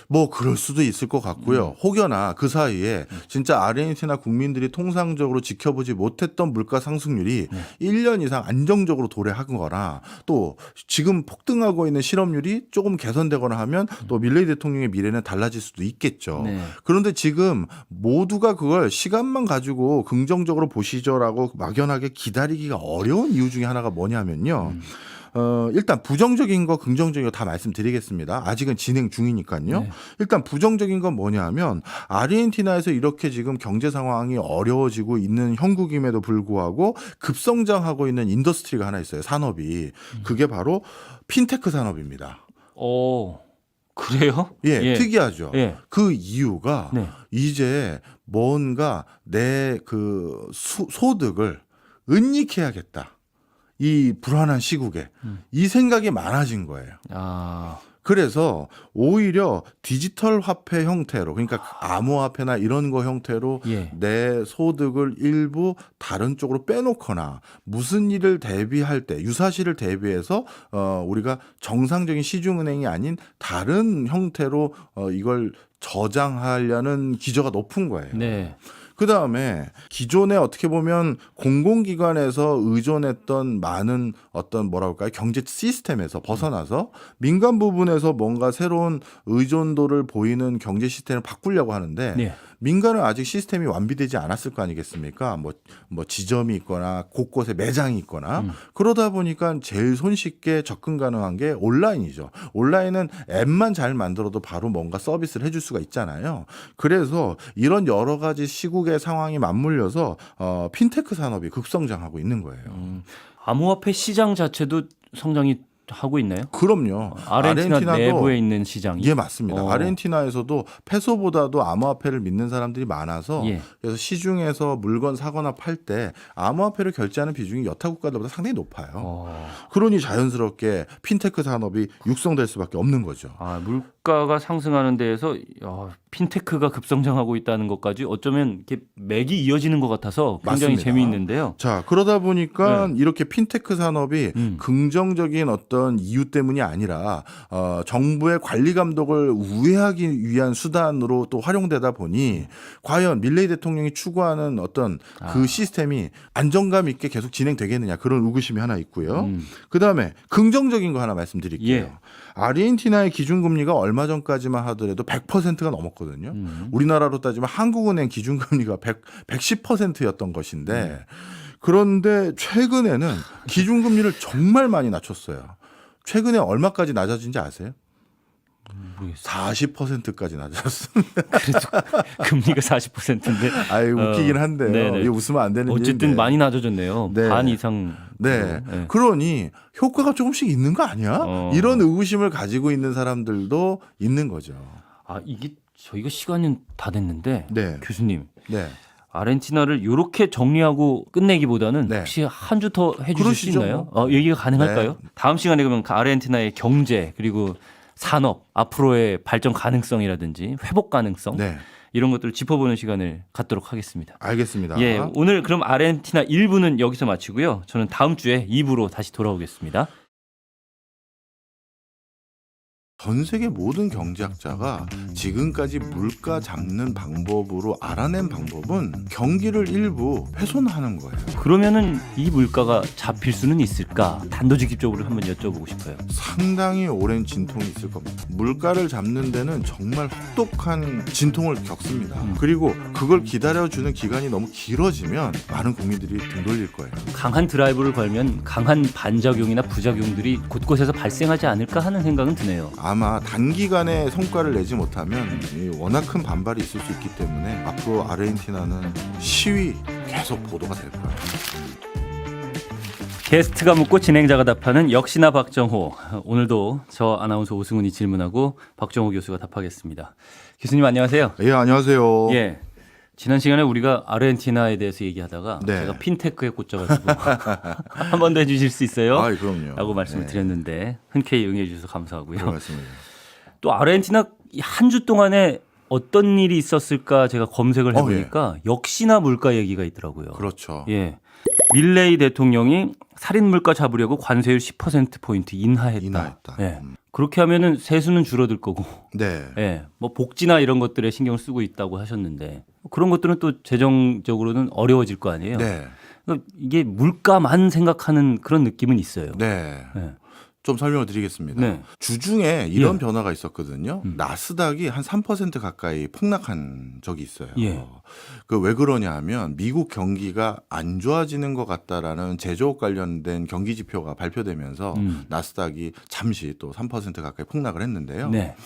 뭐 그럴 수도 있을 것 같고요. 혹여나 그 사이에 진짜 아르헨티나 국민들이 통상적으로 지켜보지 못했던 물가 상승률이 1년 이상 안정적으로 도래하거나 또 지금 폭등하고 있는 실업률이 조금 개선되거나 하면 또 밀레이 대통령의 미래는 달라질 수도 있겠죠. 네. 그런데 지금 모두가 그걸 시간만 가지고 긍정적으로 보시죠라고 막연하게 기다리기가 어려운 이유 중에 하나가 뭐냐면요. 일단 부정적인 거 긍정적인 거 다 말씀드리겠습니다. 아직은 진행 중이니까요. 네. 일단 부정적인 건 뭐냐면 아르헨티나에서 이렇게 지금 경제 상황이 어려워지고 있는 형국임에도 불구하고 급성장하고 있는 인더스트리가 하나 있어요. 산업이. 그게 바로 핀테크 산업입니다. 그래요? 예, 특이하죠. 예. 그 이유가 네. 이제 뭔가 내 그 소득을 은닉해야겠다. 이 불안한 시국에 이 생각이 많아진 거예요. 아, 그래서 오히려 디지털 화폐 형태로, 그러니까 암호화폐나 이런 거 형태로 예. 내 소득을 일부 다른 쪽으로 빼놓거나 무슨 일을 대비할 때 유사시를 대비해서 우리가 정상적인 시중은행이 아닌 다른 형태로 이걸 저장하려는 기저가 높은 거예요. 네. 그 다음에 기존에 어떻게 보면 공공기관에서 의존했던 많은 어떤 뭐라 할까요? 경제 시스템에서 벗어나서 민간 부분에서 뭔가 새로운 의존도를 보이는 경제 시스템을 바꾸려고 하는데 네. 민간은 아직 시스템이 완비되지 않았을 거 아니겠습니까? 뭐 지점이 있거나 곳곳에 매장이 있거나 그러다 보니까 제일 손쉽게 접근 가능한 게 온라인이죠. 온라인은 앱만 잘 만들어도 바로 뭔가 서비스를 해줄 수가 있잖아요. 그래서 이런 여러 가지 시국의 상황이 맞물려서 핀테크 산업이 급성장하고 있는 거예요. 암호화폐 시장 자체도 성장이 하고 있나요? 그럼요. 아르헨티나 아르헨티나도 내부에 있는 시장이. 예, 맞습니다. 아르헨티나에서도 페소보다도 암호화폐를 믿는 사람들이 많아서 예. 그래서 시중에서 물건 사거나 팔 때 암호화폐를 결제하는 비중이 여타 국가들보다 상당히 높아요. 그러니 자연스럽게 핀테크 산업이 육성될 수밖에 없는 거죠. 아, 물가가 상승하는 데에서 핀테크가 급성장하고 있다는 것까지 어쩌면 이렇게 맥이 이어지는 것 같아서 굉장히 맞습니다. 재미있는데요. 자, 그러다 보니까 이렇게 핀테크 산업이 긍정적인 어떤 이유 때문이 아니라 정부의 관리 감독을 우회하기 위한 수단으로 또 활용되다 보니 과연 밀레이 대통령이 추구하는 어떤 그 시스템이 안정감 있게 계속 진행되겠느냐 그런 의구심이 하나 있고요. 그다음에 긍정적인 거 하나 말씀드릴게요. 예. 아르헨티나의 기준금리가 얼마 전까지만 하더라도 100%가 넘었거든요. 우리나라로 따지면 한국은행 기준금리가 110%였던 것인데 그런데 최근에는 기준금리를 정말 많이 낮췄어요. 최근에 얼마까지 낮아진지 아세요? 모르겠어요. 40%까지 낮았습니다. 그래도 금리가 40%인데. 아이 웃기긴 한데요. 네네. 이게 웃으면 안 되는 어쨌든 일인데. 많이 낮아졌네요. 네. 반 이상. 네. 네. 그러니 효과가 조금씩 있는 거 아니야? 이런 의구심을 가지고 있는 사람들도 있는 거죠. 아, 이게 저희가 시간이 다 됐는데 네. 교수님. 네. 아르헨티나를 이렇게 정리하고 끝내기보다는 네. 혹시 한 주 더 해주실 수 그러시죠, 있나요? 얘기가 가능할까요? 네. 다음 시간에 그러면 아르헨티나의 경제 그리고 산업 앞으로의 발전 가능성이라든지 회복 가능성 네. 이런 것들을 짚어보는 시간을 갖도록 하겠습니다. 알겠습니다. 예, 오늘 그럼 아르헨티나 1부는 여기서 마치고요. 저는 다음 주에 2부로 다시 돌아오겠습니다. 전 세계 모든 경제학자가 지금까지 물가 잡는 방법으로 알아낸 방법은 경기를 일부 훼손하는 거예요. 그러면은 이 물가가 잡힐 수는 있을까? 단도직입적으로 한번 여쭤보고 싶어요. 상당히 오랜 진통이 있을 겁니다. 물가를 잡는 데는 정말 혹독한 진통을 겪습니다. 그리고 그걸 기다려주는 기간이 너무 길어지면 많은 국민들이 등 돌릴 거예요. 강한 드라이브를 걸면 강한 반작용이나 부작용들이 곳곳에서 발생하지 않을까 하는 생각은 드네요. 아마 단기간에 성과를 내지 못하면 워낙 큰 반발이 있을 수 있기 때문에 앞으로 아르헨티나는 시위 계속 보도가 될 거예요. 게스트가 묻고 진행자가 답하는 역시나 박정호. 오늘도 저 아나운서 오승훈이 질문하고 박정호 교수가 답하겠습니다. 교수님 안녕하세요. 예, 안녕하세요. 예. 지난 시간에 우리가 아르헨티나에 대해서 얘기하다가 네. 제가 핀테크에 꽂혀가지고 한 번 더 해주실 수 있어요? 아, 그럼요. 라고 말씀을 네. 드렸는데 흔쾌히 응해 주셔서 감사하고요. 그렇습니다. 또 아르헨티나 한 주 동안에 어떤 일이 있었을까 제가 검색을 해보니까 역시나 물가 얘기가 있더라고요. 그렇죠. 예. 밀레이 대통령이 살인 물가 잡으려고 관세율 10%포인트 인하했다. 인하했다. 예. 그렇게 하면은 세수는 줄어들 거고, 네. 예. 뭐 복지나 이런 것들에 신경을 쓰고 있다고 하셨는데 그런 것들은 또 재정적으로는 어려워질 거 아니에요. 네. 그러니까 이게 물가만 생각하는 그런 느낌은 있어요. 네. 예. 좀 설명을 드리겠습니다. 네. 주중에 이런 예. 변화가 있었거든요. 나스닥이 한 3% 가까이 폭락한 적이 있어요. 예. 그 왜 그러냐 하면 미국 경기가 안 좋아지는 것 같다라는 제조업 관련된 경기 지표가 발표되면서 나스닥이 잠시 또 3% 가까이 폭락을 했는데요. 네.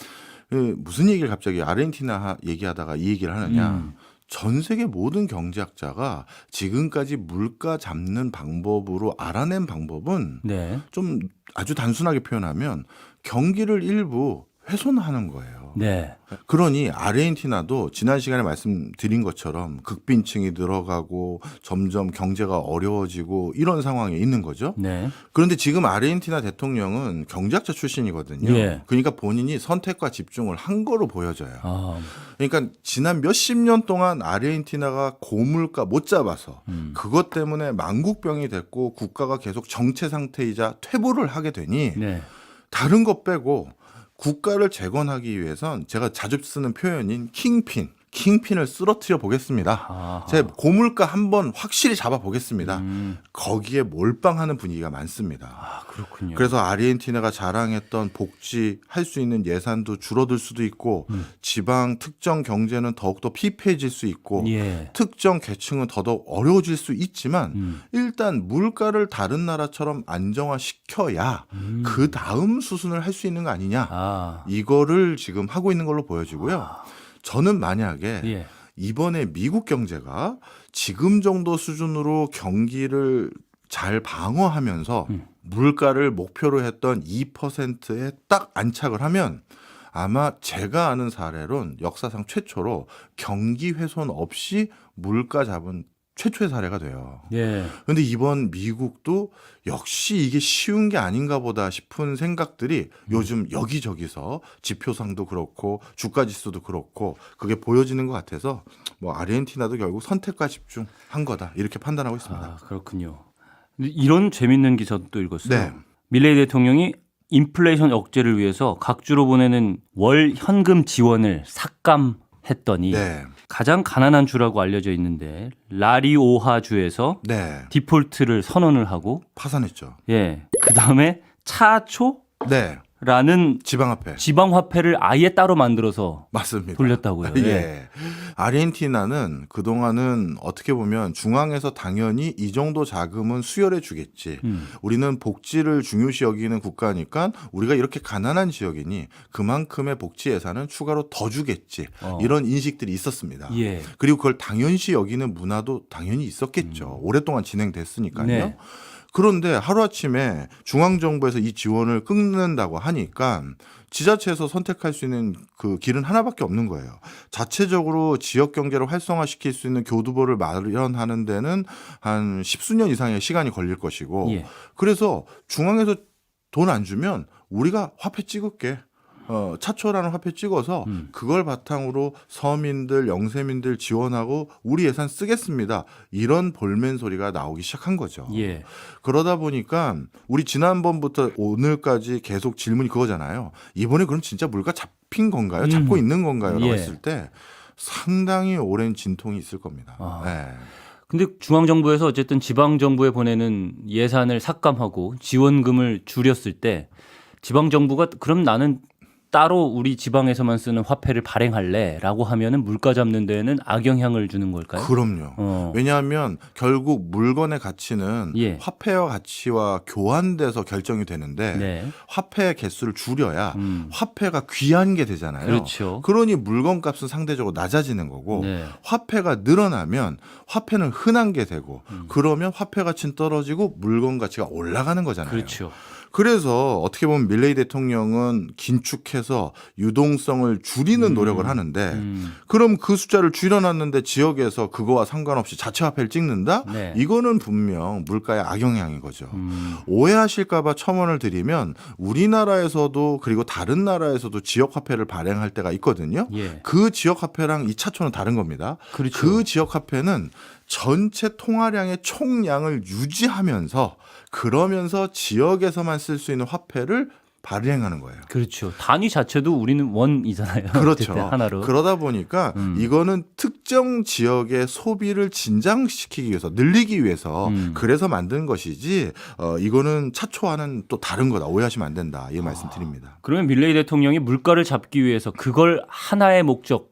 무슨 얘기를 갑자기 아르헨티나 얘기하다가 이 얘기를 하느냐. 전 세계 모든 경제학자가 지금까지 물가 잡는 방법으로 알아낸 방법은 네. 좀 아주 단순하게 표현하면 경기를 일부 훼손하는 거예요. 네. 그러니 아르헨티나도 지난 시간에 말씀드린 것처럼 극빈층이 늘어가고 점점 경제가 어려워지고 이런 상황에 있는 거죠. 네. 그런데 지금 아르헨티나 대통령은 경제학자 출신이거든요. 예. 그러니까 본인이 선택과 집중을 한 거로 보여져요. 아, 그러니까 지난 몇십 년 동안 아르헨티나가 고물가 못 잡아서 그것 때문에 만국병이 됐고 국가가 계속 정체 상태이자 퇴보를 하게 되니 네. 다른 것 빼고 국가를 재건하기 위해선 제가 자주 쓰는 표현인 킹핀을 쓰러뜨려 보겠습니다. 아하. 제 고물가 한번 확실히 잡아 보겠습니다. 거기에 몰빵하는 분위기가 많습니다. 아, 그렇군요. 그래서 아르헨티나가 자랑했던 복지할 수 있는 예산도 줄어들 수도 있고 지방 특정 경제는 더욱더 피폐해질 수 있고 예. 특정 계층은 더더욱 어려워질 수 있지만 일단 물가를 다른 나라처럼 안정화시켜야 그 다음 수순을 할 수 있는 거 아니냐. 아, 이거를 지금 하고 있는 걸로 보여지고요. 저는 만약에 예. 이번에 미국 경제가 지금 정도 수준으로 경기를 잘 방어하면서 물가를 목표로 했던 2%에 딱 안착을 하면 아마 제가 아는 사례론 역사상 최초로 경기 훼손 없이 물가 잡은 최초의 사례가 돼요. 예. 그런데 이번 미국도 역시 이게 쉬운 게 아닌가 보다 싶은 생각들이 요즘 여기저기서 지표상도 그렇고 주가 지수도 그렇고 그게 보여지는 것 같아서 뭐 아르헨티나도 결국 선택과 집중한 거다 이렇게 판단하고 있습니다. 아, 그렇군요. 근데 이런 재밌는 기사도 또 읽었어요. 네. 밀레이 대통령이 인플레이션 억제를 위해서 각 주로 보내는 월 현금 지원을 삭감했더니 네. 가장 가난한 주라고 알려져 있는데 라리오하 주에서 네. 디폴트를 선언을 하고 파산했죠. 예. 그다음에 차초라는 네. 지방화폐. 지방 화폐를 아예 따로 만들어서 맞습니다. 돌렸다고요. 예. 아르헨티나는 그동안은 어떻게 보면 중앙에서 당연히 이 정도 자금은 수혈해 주겠지. 우리는 복지를 중요시 여기는 국가니까 우리가 이렇게 가난한 지역이니 그만큼의 복지 예산은 추가로 더 주겠지. 이런 인식들이 있었습니다. 예. 그리고 그걸 당연시 여기는 문화도 당연히 있었겠죠. 오랫동안 진행됐으니까요. 네. 그런데 하루아침에 중앙정부에서 이 지원을 끊는다고 하니까 지자체에서 선택할 수 있는 그 길은 하나밖에 없는 거예요. 자체적으로 지역 경제를 활성화시킬 수 있는 교두보를 마련하는 데는 한 십수년 이상의 시간이 걸릴 것이고 예. 그래서 중앙에서 돈 안 주면 우리가 화폐 찍을게. 차초라는 화폐 찍어서 그걸 바탕으로 서민들, 영세민들 지원하고 우리 예산 쓰겠습니다. 이런 볼멘 소리가 나오기 시작한 거죠. 예. 그러다 보니까 우리 지난번부터 오늘까지 계속 질문이 그거잖아요. 이번에 그럼 진짜 물가 잡힌 건가요? 잡고 있는 건가요? 라고 예. 했을 때 상당히 오랜 진통이 있을 겁니다. 아. 네. 근데 중앙정부에서 어쨌든 지방정부에 보내는 예산을 삭감하고 지원금을 줄였을 때 지방정부가 그럼 나는 따로 우리 지방에서만 쓰는 화폐를 발행할래라고 하면은 물가 잡는 데에는 악영향을 주는 걸까요? 그럼요. 왜냐하면 결국 물건의 가치는 예. 화폐와 가치와 교환돼서 결정이 되는데 네. 화폐의 개수를 줄여야 화폐가 귀한 게 되잖아요. 그렇죠. 그러니 물건 값은 상대적으로 낮아지는 거고 네. 화폐가 늘어나면 화폐는 흔한 게 되고 그러면 화폐 가치는 떨어지고 물건 가치가 올라가는 거잖아요. 그렇죠. 그래서 어떻게 보면 밀레이 대통령은 긴축해서 유동성을 줄이는 노력을 하는데 그럼 그 숫자를 줄여놨는데 지역에서 그거와 상관없이 자체 화폐를 찍는다? 네. 이거는 분명 물가의 악영향인 거죠. 오해하실까 봐 첨언을 드리면 우리나라에서도 그리고 다른 나라에서도 지역 화폐를 발행할 때가 있거든요. 예. 그 지역 화폐랑 이 차초는 다른 겁니다. 그렇죠. 그 지역 화폐는 전체 통화량의 총량을 유지하면서 그러면서 지역에서만 쓸 수 있는 화폐를 발행하는 거예요. 그렇죠. 단위 자체도 우리는 원이잖아요. 그렇죠. 어쨌든 하나로. 그러다 보니까 이거는 특정 지역의 소비를 진장시키기 위해서 늘리기 위해서 그래서 만든 것이지 이거는 차초와는 또 다른 거다. 오해하시면 안 된다. 이 말씀드립니다. 그러면 밀레이 대통령이 물가를 잡기 위해서 그걸 하나의 목적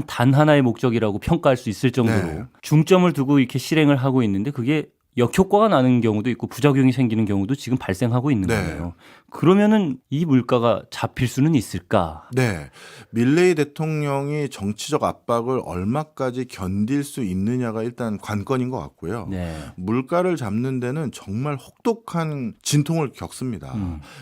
단 하나의 목적이라고 평가할 수 있을 정도로 네. 중점을 두고 이렇게 실행을 하고 있는데 그게 역효과가 나는 경우도 있고 부작용이 생기는 경우도 지금 발생하고 있는 네. 거예요. 그러면은 이 물가가 잡힐 수는 있을까? 네. 밀레이 대통령이 정치적 압박을 얼마까지 견딜 수 있느냐가 일단 관건인 것 같고요. 네. 물가를 잡는 데는 정말 혹독한 진통을 겪습니다.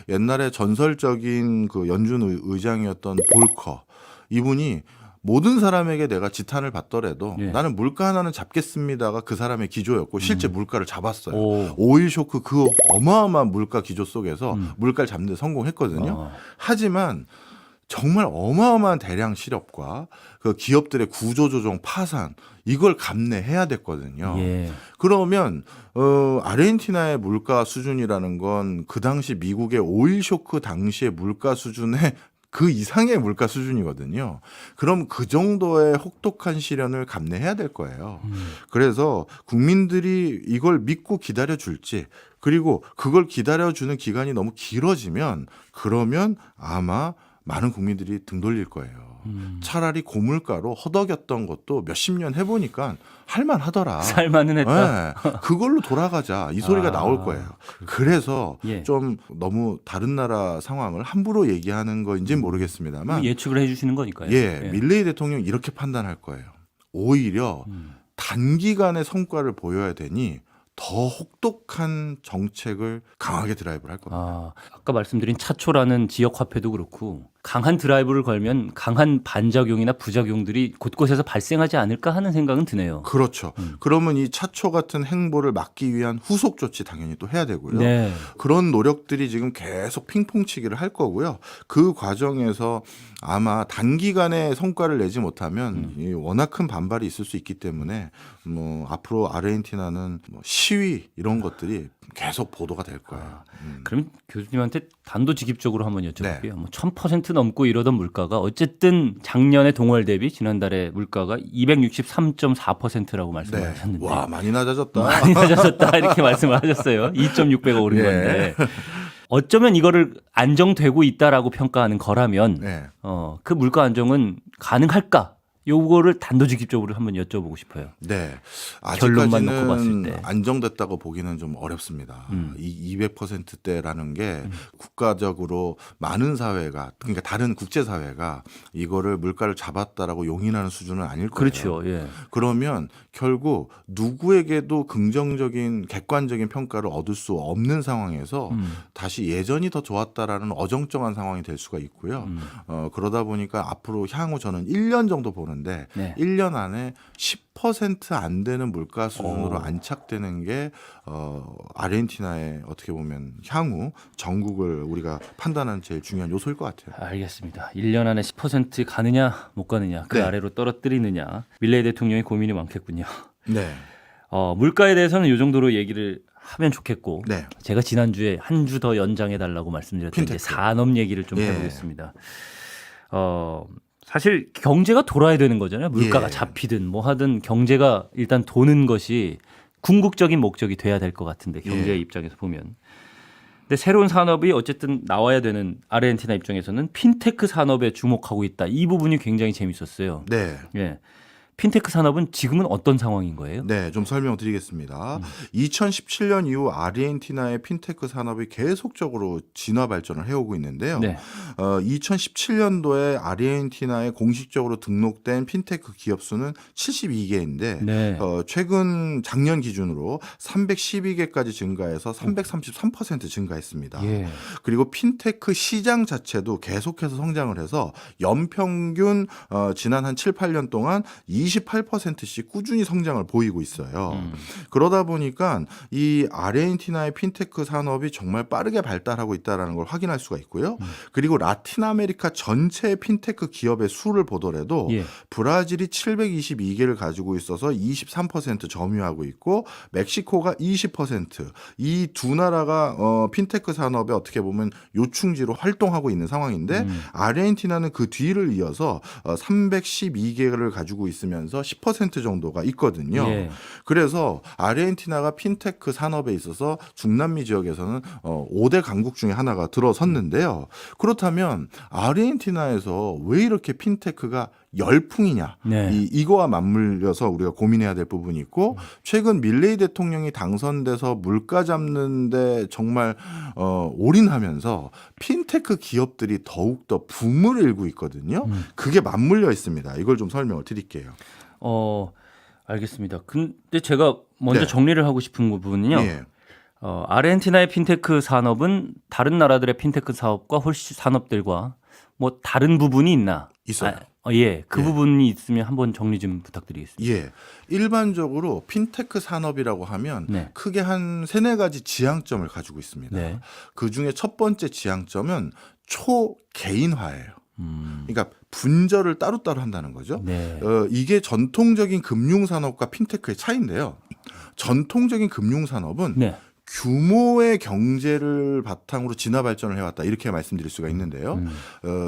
옛날에 전설적인 그 연준 의장이었던 볼커, 이분이 모든 사람에게 내가 지탄을 받더라도 예. 나는 물가 하나는 잡겠습니다가 그 사람의 기조였고 실제 물가를 잡았어요. 오. 오일 쇼크 그 어마어마한 물가 기조 속에서 물가를 잡는 데 성공했거든요. 하지만 정말 어마어마한 대량 실업과 그 기업들의 구조조정 파산 이걸 감내해야 됐거든요. 예. 그러면 아르헨티나의 물가 수준이라는 건 그 당시 미국의 오일 쇼크 당시의 물가 수준의 그 이상의 물가 수준이거든요. 그럼 그 정도의 혹독한 시련을 감내해야 될 거예요. 그래서 국민들이 이걸 믿고 기다려줄지, 그리고 그걸 기다려주는 기간이 너무 길어지면 그러면 아마 많은 국민들이 등 돌릴 거예요. 차라리 고물가로 허덕였던 것도 몇십 년 해보니까 할만하더라. 살만은 했다. 네, 그걸로 돌아가자 이 소리가 나올 거예요. 그래서 예. 좀 너무 다른 나라 상황을 함부로 얘기하는 거인지는 모르겠습니다만 예측을 해주시는 거니까요. 예, 밀레이 대통령이 이렇게 판단할 거예요. 오히려 단기간의 성과를 보여야 되니 더 혹독한 정책을 강하게 드라이브를 할 겁니다. 아까 말씀드린 차초라는 지역 화폐도 그렇고 강한 드라이브를 걸면 강한 반작용이나 부작용들이 곳곳에서 발생하지 않을까 하는 생각은 드네요. 그렇죠. 그러면 이 차초 같은 행보를 막기 위한 후속 조치 당연히 또 해야 되고요. 네. 그런 노력들이 지금 계속 핑퐁치기를 할 거고요. 그 과정에서 아마 단기간에 성과를 내지 못하면 이 워낙 큰 반발이 있을 수 있기 때문에 뭐 앞으로 아르헨티나는 뭐 시위 이런 것들이 계속 보도가 될 거예요. 그럼 교수님한테 단도직입적으로 한번 여쭤볼게요. 네. 뭐 1000% 넘고 이러던 물가가 어쨌든 작년에 동월 대비 지난달에 물가가 263.4%라고 말씀을 하셨는데 와 많이 낮아졌다. 많이 낮아졌다 이렇게 말씀을 하셨어요. 2.6배가 오른 예. 건데 어쩌면 이거를 안정되고 있다라고 평가하는 거라면 네. 그 물가 안정은 가능할까? 요거를 단도직입적으로 한번 여쭤보고 싶어요. 네, 결론만 놓고 봤을 아직까지는 때. 안정됐다고 보기는 좀 어렵습니다. 이 200%대라는 게 국가적으로 많은 사회가 그러니까 다른 국제 사회가 이거를 물가를 잡았다라고 용인하는 수준은 아닐 거예요. 그렇죠. 예. 그러면 결국 누구에게도 긍정적인 객관적인 평가를 얻을 수 없는 상황에서 다시 예전이 더 좋았다라는 어정쩡한 상황이 될 수가 있고요. 그러다 보니까 앞으로 향후 저는 1년 정도 보는데 네. 1년 안에 10%안 되는 물가 수준으로 안착되는 게 아르헨티나의 어떻게 보면 향후 전국을 우리가 판단하는 제일 중요한 요소일 것 같아요. 알겠습니다. 1년 안에 10% 가느냐 못 가느냐 그 네. 아래로 떨어뜨리느냐 밀레이 대통령의 고민이 많겠군요. 네. 물가에 대해서는 이 정도로 얘기를 하면 좋겠고 네. 제가 지난주에 한 주 더 연장해 달라고 말씀드렸던 이제 핀테크. 산업 얘기를 좀 예. 해보겠습니다. 사실 경제가 돌아야 되는 거잖아요. 물가가 예. 잡히든 뭐 하든 경제가 일단 도는 것이 궁극적인 목적이 돼야 될 것 같은데 경제의 예. 입장에서 보면. 근데 새로운 산업이 어쨌든 나와야 되는 아르헨티나 입장에서는 핀테크 산업에 주목하고 있다. 이 부분이 굉장히 재밌었어요. 네. 예. 핀테크 산업은 지금은 어떤 상황인 거예요? 네, 좀 설명드리겠습니다. 2017년 이후 아르헨티나의 핀테크 산업이 계속적으로 진화 발전을 해오고 있는데요. 네. 2017년도에 아르헨티나에 공식적으로 등록된 핀테크 기업 수는 72개인데 네. 최근 작년 기준으로 312개까지 증가해서 333% 증가했습니다. 예. 그리고 핀테크 시장 자체도 계속해서 성장을 해서 연평균 지난 한 7, 8년 동안 28%씩 꾸준히 성장을 보이고 있어요. 그러다 보니까 이 아르헨티나의 핀테크 산업이 정말 빠르게 발달하고 있다는 걸 확인할 수가 있고요. 그리고 라틴 아메리카 전체 핀테크 기업의 수를 보더라도 예. 브라질이 722개를 가지고 있어서 23% 점유하고 있고 멕시코가 20%. 이 두 나라가 핀테크 산업에 어떻게 보면 요충지로 활동하고 있는 상황인데 아르헨티나는 그 뒤를 이어서 312개를 가지고 있으면서 10% 정도가 있거든요. 예. 그래서 아르헨티나가 핀테크 산업에 있어서 중남미 지역에서는 5대 강국 중에 하나가 들어섰는데요. 그렇다면 아르헨티나에서 왜 이렇게 핀테크가 열풍이냐 네. 이거와 맞물려서 우리가 고민해야 될 부분이 있고 최근 밀레이 대통령이 당선돼서 물가 잡는데 정말 올인하면서 핀테크 기업들이 더욱더 붐을 일고 있거든요. 그게 맞물려 있습니다. 이걸 좀 설명을 드릴게요. 알겠습니다. 근데 제가 먼저 네. 정리를 하고 싶은 부분은요. 예. 아르헨티나의 핀테크 산업은 다른 나라들의 핀테크 사업과 훨씬 산업들과 뭐 다른 부분이 있나? 있어요. 그 예. 부분이 있으면 한번 정리 좀 부탁드리겠습니다. 예. 일반적으로 핀테크 산업이라고 하면 네. 크게 한 3-4가지 지향점을 가지고 있습니다. 네. 그중에 첫 번째 지향점은 초개인화예요. 그러니까 분절을 따로따로 한다는 거죠. 네. 이게 전통적인 금융산업과 핀테크의 차이인데요. 전통적인 금융산업은 네. 규모의 경제를 바탕으로 진화 발전을 해왔다 이렇게 말씀드릴 수가 있는데요.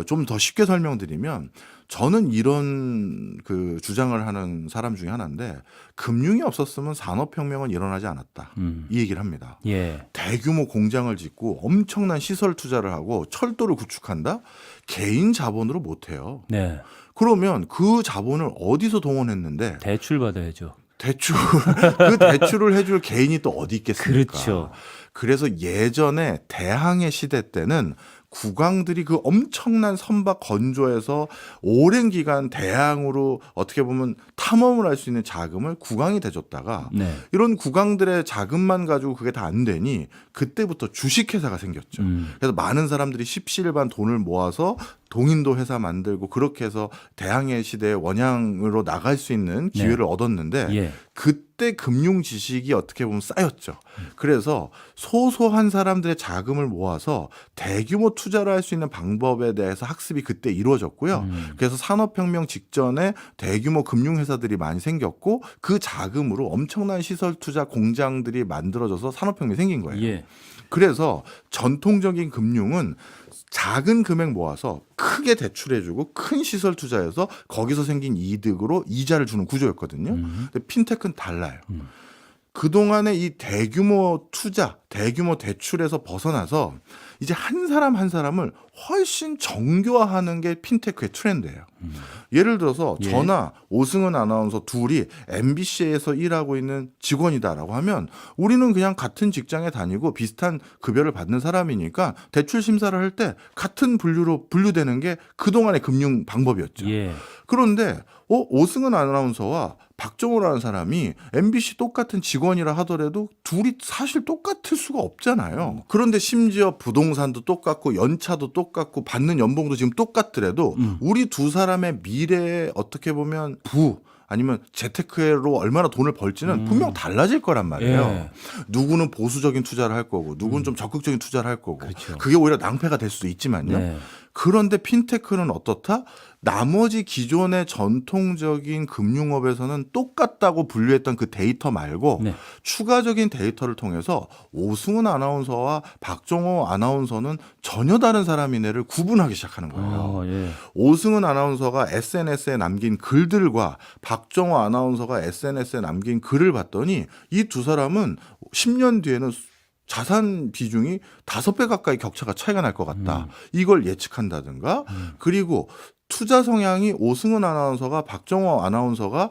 좀 더 쉽게 설명드리면 저는 이런 그 주장을 하는 사람 중에 하나인데 금융이 없었으면 산업혁명은 일어나지 않았다 이 얘기를 합니다. 예. 대규모 공장을 짓고 엄청난 시설 투자를 하고 철도를 구축한다? 개인 자본으로 못해요. 네. 그러면 그 자본을 어디서 동원했는데 대출 받아야죠. 그 대출을 해줄 개인이 또 어디 있겠습니까? 그렇죠. 그래서 예전에 대항해 시대 때는 국왕들이 그 엄청난 선박 건조에서 오랜 기간 대항으로 어떻게 보면 탐험을 할 수 있는 자금을 국왕이 대줬다가 네. 이런 국왕들의 자금만 가지고 그게 다 안 되니 그때부터 주식회사가 생겼죠. 그래서 많은 사람들이 십시일반 돈을 모아서 동인도 회사 만들고 그렇게 해서 대항해 시대의 원양으로 나갈 수 있는 기회를 얻었는데 예. 그때 금융 지식이 어떻게 보면 쌓였죠. 그래서 소소한 사람들의 자금을 모아서 대규모 투자를 할 수 있는 방법에 대해서 학습이 그때 이루어졌고요. 그래서 산업혁명 직전에 대규모 금융회사들이 많이 생겼고 그 자금으로 엄청난 시설 투자 공장들이 만들어져서 산업혁명이 생긴 거예요. 예. 그래서 전통적인 금융은 작은 금액 모아서 크게 대출해주고 큰 시설 투자해서 거기서 생긴 이득으로 이자를 주는 구조였거든요. 근데 핀테크는 달라요. 그동안의 이 대규모 투자, 대규모 대출에서 벗어나서 이제 한 사람 한 사람을 훨씬 정교화하는 게 핀테크의 트렌드예요. 예를 들어서 예. 저나 오승은 아나운서 둘이 MBC에서 일하고 있는 직원이다라고 하면 우리는 그냥 같은 직장에 다니고 비슷한 급여를 받는 사람이니까 대출 심사를 할 때 같은 분류로 분류되는 게 그동안의 금융 방법이었죠. 예. 그런데 오승은 아나운서와 박정호라는 사람이 MBC 똑같은 직원이라 하더라도 둘이 사실 똑같을 수가 없잖아요. 그런데 심지어 부동산도 똑같고 연차도 똑같고 받는 연봉도 지금 똑같더라도 우리 두 사람의 미래에 어떻게 보면 아니면 재테크로 얼마나 돈을 벌지는 분명 달라질 거란 말이에요. 예. 누구는 보수적인 투자를 할 거고 누구는 좀 적극적인 투자를 할 거고 그렇죠. 그게 오히려 낭패가 될 수도 있지만요. 네. 그런데 핀테크는 어떻다? 나머지 기존의 전통적인 금융업에서는 똑같다고 분류했던 그 데이터 말고 네. 추가적인 데이터를 통해서 오승훈 아나운서와 박정호 아나운서는 전혀 다른 사람이네를 구분하기 시작하는 거예요. 예. 오승훈 아나운서가 SNS에 남긴 글들과 박정호 아나운서가 SNS에 남긴 글을 봤더니 이 두 사람은 10년 뒤에는 자산 비중이 5배 가까이 격차가 차이가 날 것 같다. 이걸 예측한다든가 그리고 투자 성향이 오승훈 아나운서가 박정호 아나운서가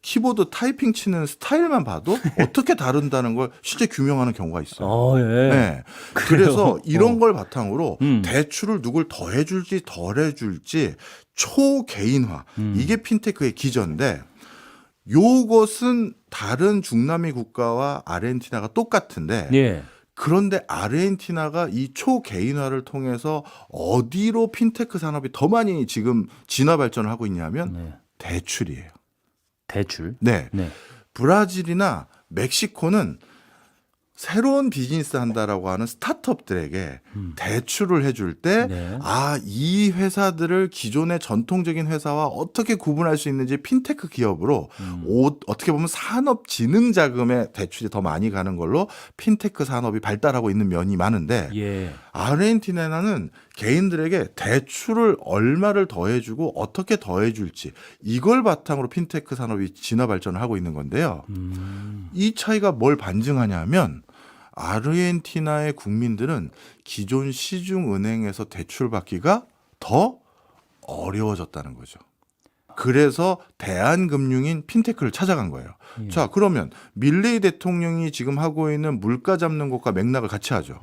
키보드 타이핑 치는 스타일만 봐도 어떻게 다른다는 걸 실제 규명하는 경우가 있어요. 예. 네. 그래서 이런 걸 바탕으로 음. 대출을 누굴 더 해줄지 덜 해줄지 초개인화 이게 핀테크의 기저인데 요것은 다른 중남미 국가와 아르헨티나가 똑같은데 예. 그런데 아르헨티나가 이 초개인화를 통해서 어디로 핀테크 산업이 더 많이 지금 진화 발전을 하고 있냐면 네. 대출이에요. 대출. 네. 네. 브라질이나 멕시코는 새로운 비즈니스 한다라고 하는 스타트업들에게 대출을 해줄 때, 네. 이 회사들을 기존의 전통적인 회사와 어떻게 구분할 수 있는지 핀테크 기업으로 어떻게 보면 산업진흥 자금에 대출이 더 많이 가는 걸로 핀테크 산업이 발달하고 있는 면이 많은데, 예. 아르헨티나는 개인들에게 대출을 얼마를 더해주고 어떻게 더해줄지 이걸 바탕으로 핀테크 산업이 진화 발전을 하고 있는 건데요. 이 차이가 뭘 반증하냐면 아르헨티나의 국민들은 기존 시중은행에서 대출 받기가 더 어려워졌다는 거죠. 그래서 대한금융인 핀테크를 찾아간 거예요. 예. 자, 그러면 밀레이 대통령이 지금 하고 있는 물가 잡는 것과 맥락을 같이 하죠.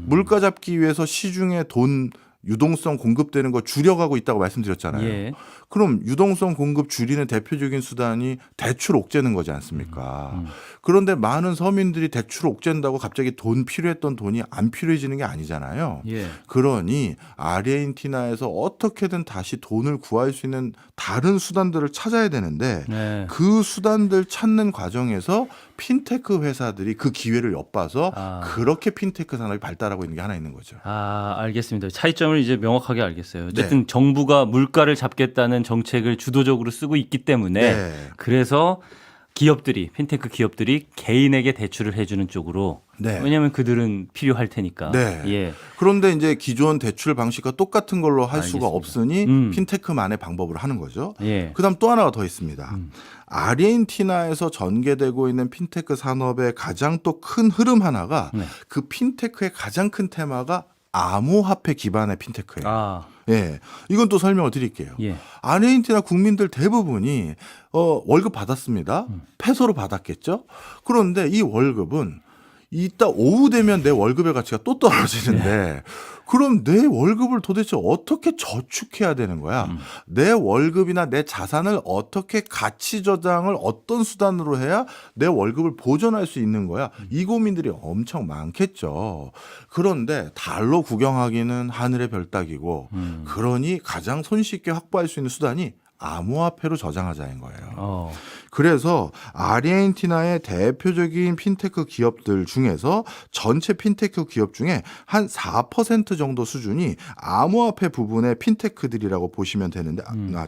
물가 잡기 위해서 시중에 돈 유동성 공급되는 거 줄여가고 있다고 말씀드렸잖아요. 예. 그럼 유동성 공급 줄이는 대표적인 수단이 대출 옥죄는 거지 않습니까? 그런데 많은 서민들이 대출 옥죄는다고 갑자기 돈 필요했던 돈이 안 필요해지는 게 아니잖아요. 예. 그러니 아르헨티나에서 어떻게든 다시 돈을 구할 수 있는 다른 수단들을 찾아야 되는데 네. 그 수단들 찾는 과정에서 핀테크 회사들이 그 기회를 엿봐서 그렇게 핀테크 산업이 발달하고 있는 게 하나 있는 거죠. 알겠습니다. 차이점을 이제 명확하게 알겠어요. 어쨌든 정부가 물가를 잡겠다는 정책을 주도적으로 쓰고 있기 때문에 네. 그래서 기업들이 핀테크 기업들이 개인에게 대출을 해주는 쪽으로 네. 왜냐하면 그들은 필요할 테니까. 네. 예. 그런데 이제 기존 대출 방식과 똑같은 걸로 할 수가 알겠습니다. 없으니 핀테크만의 방법으로 하는 거죠. 예. 그다음 또 하나가 더 있습니다. 아르헨티나에서 전개되고 있는 핀테크 산업의 가장 또 큰 흐름 하나가 네. 그 핀테크의 가장 큰 테마가 암호화폐 기반의 핀테크예요. 예, 이건 또 설명을 드릴게요. 예. 아르헨티나 국민들 대부분이 월급 받았습니다. 페소로 받았겠죠. 그런데 이 월급은 이따 오후 되면 내 월급의 가치가 또 떨어지는데 그럼 내 월급을 도대체 어떻게 저축해야 되는 거야? 내 월급이나 내 자산을 어떻게 가치 저장을 어떤 수단으로 해야 내 월급을 보존할 수 있는 거야? 이 고민들이 엄청 많겠죠. 그런데 달러 구경하기는 하늘의 별 따기고 그러니 가장 손쉽게 확보할 수 있는 수단이 암호화폐로 저장하자인 거예요. 그래서 아르헨티나의 대표적인 핀테크 기업들 중에서 전체 핀테크 기업 중에 한 4% 정도 수준이 암호화폐 부분의 핀테크들이라고 보시면 되는데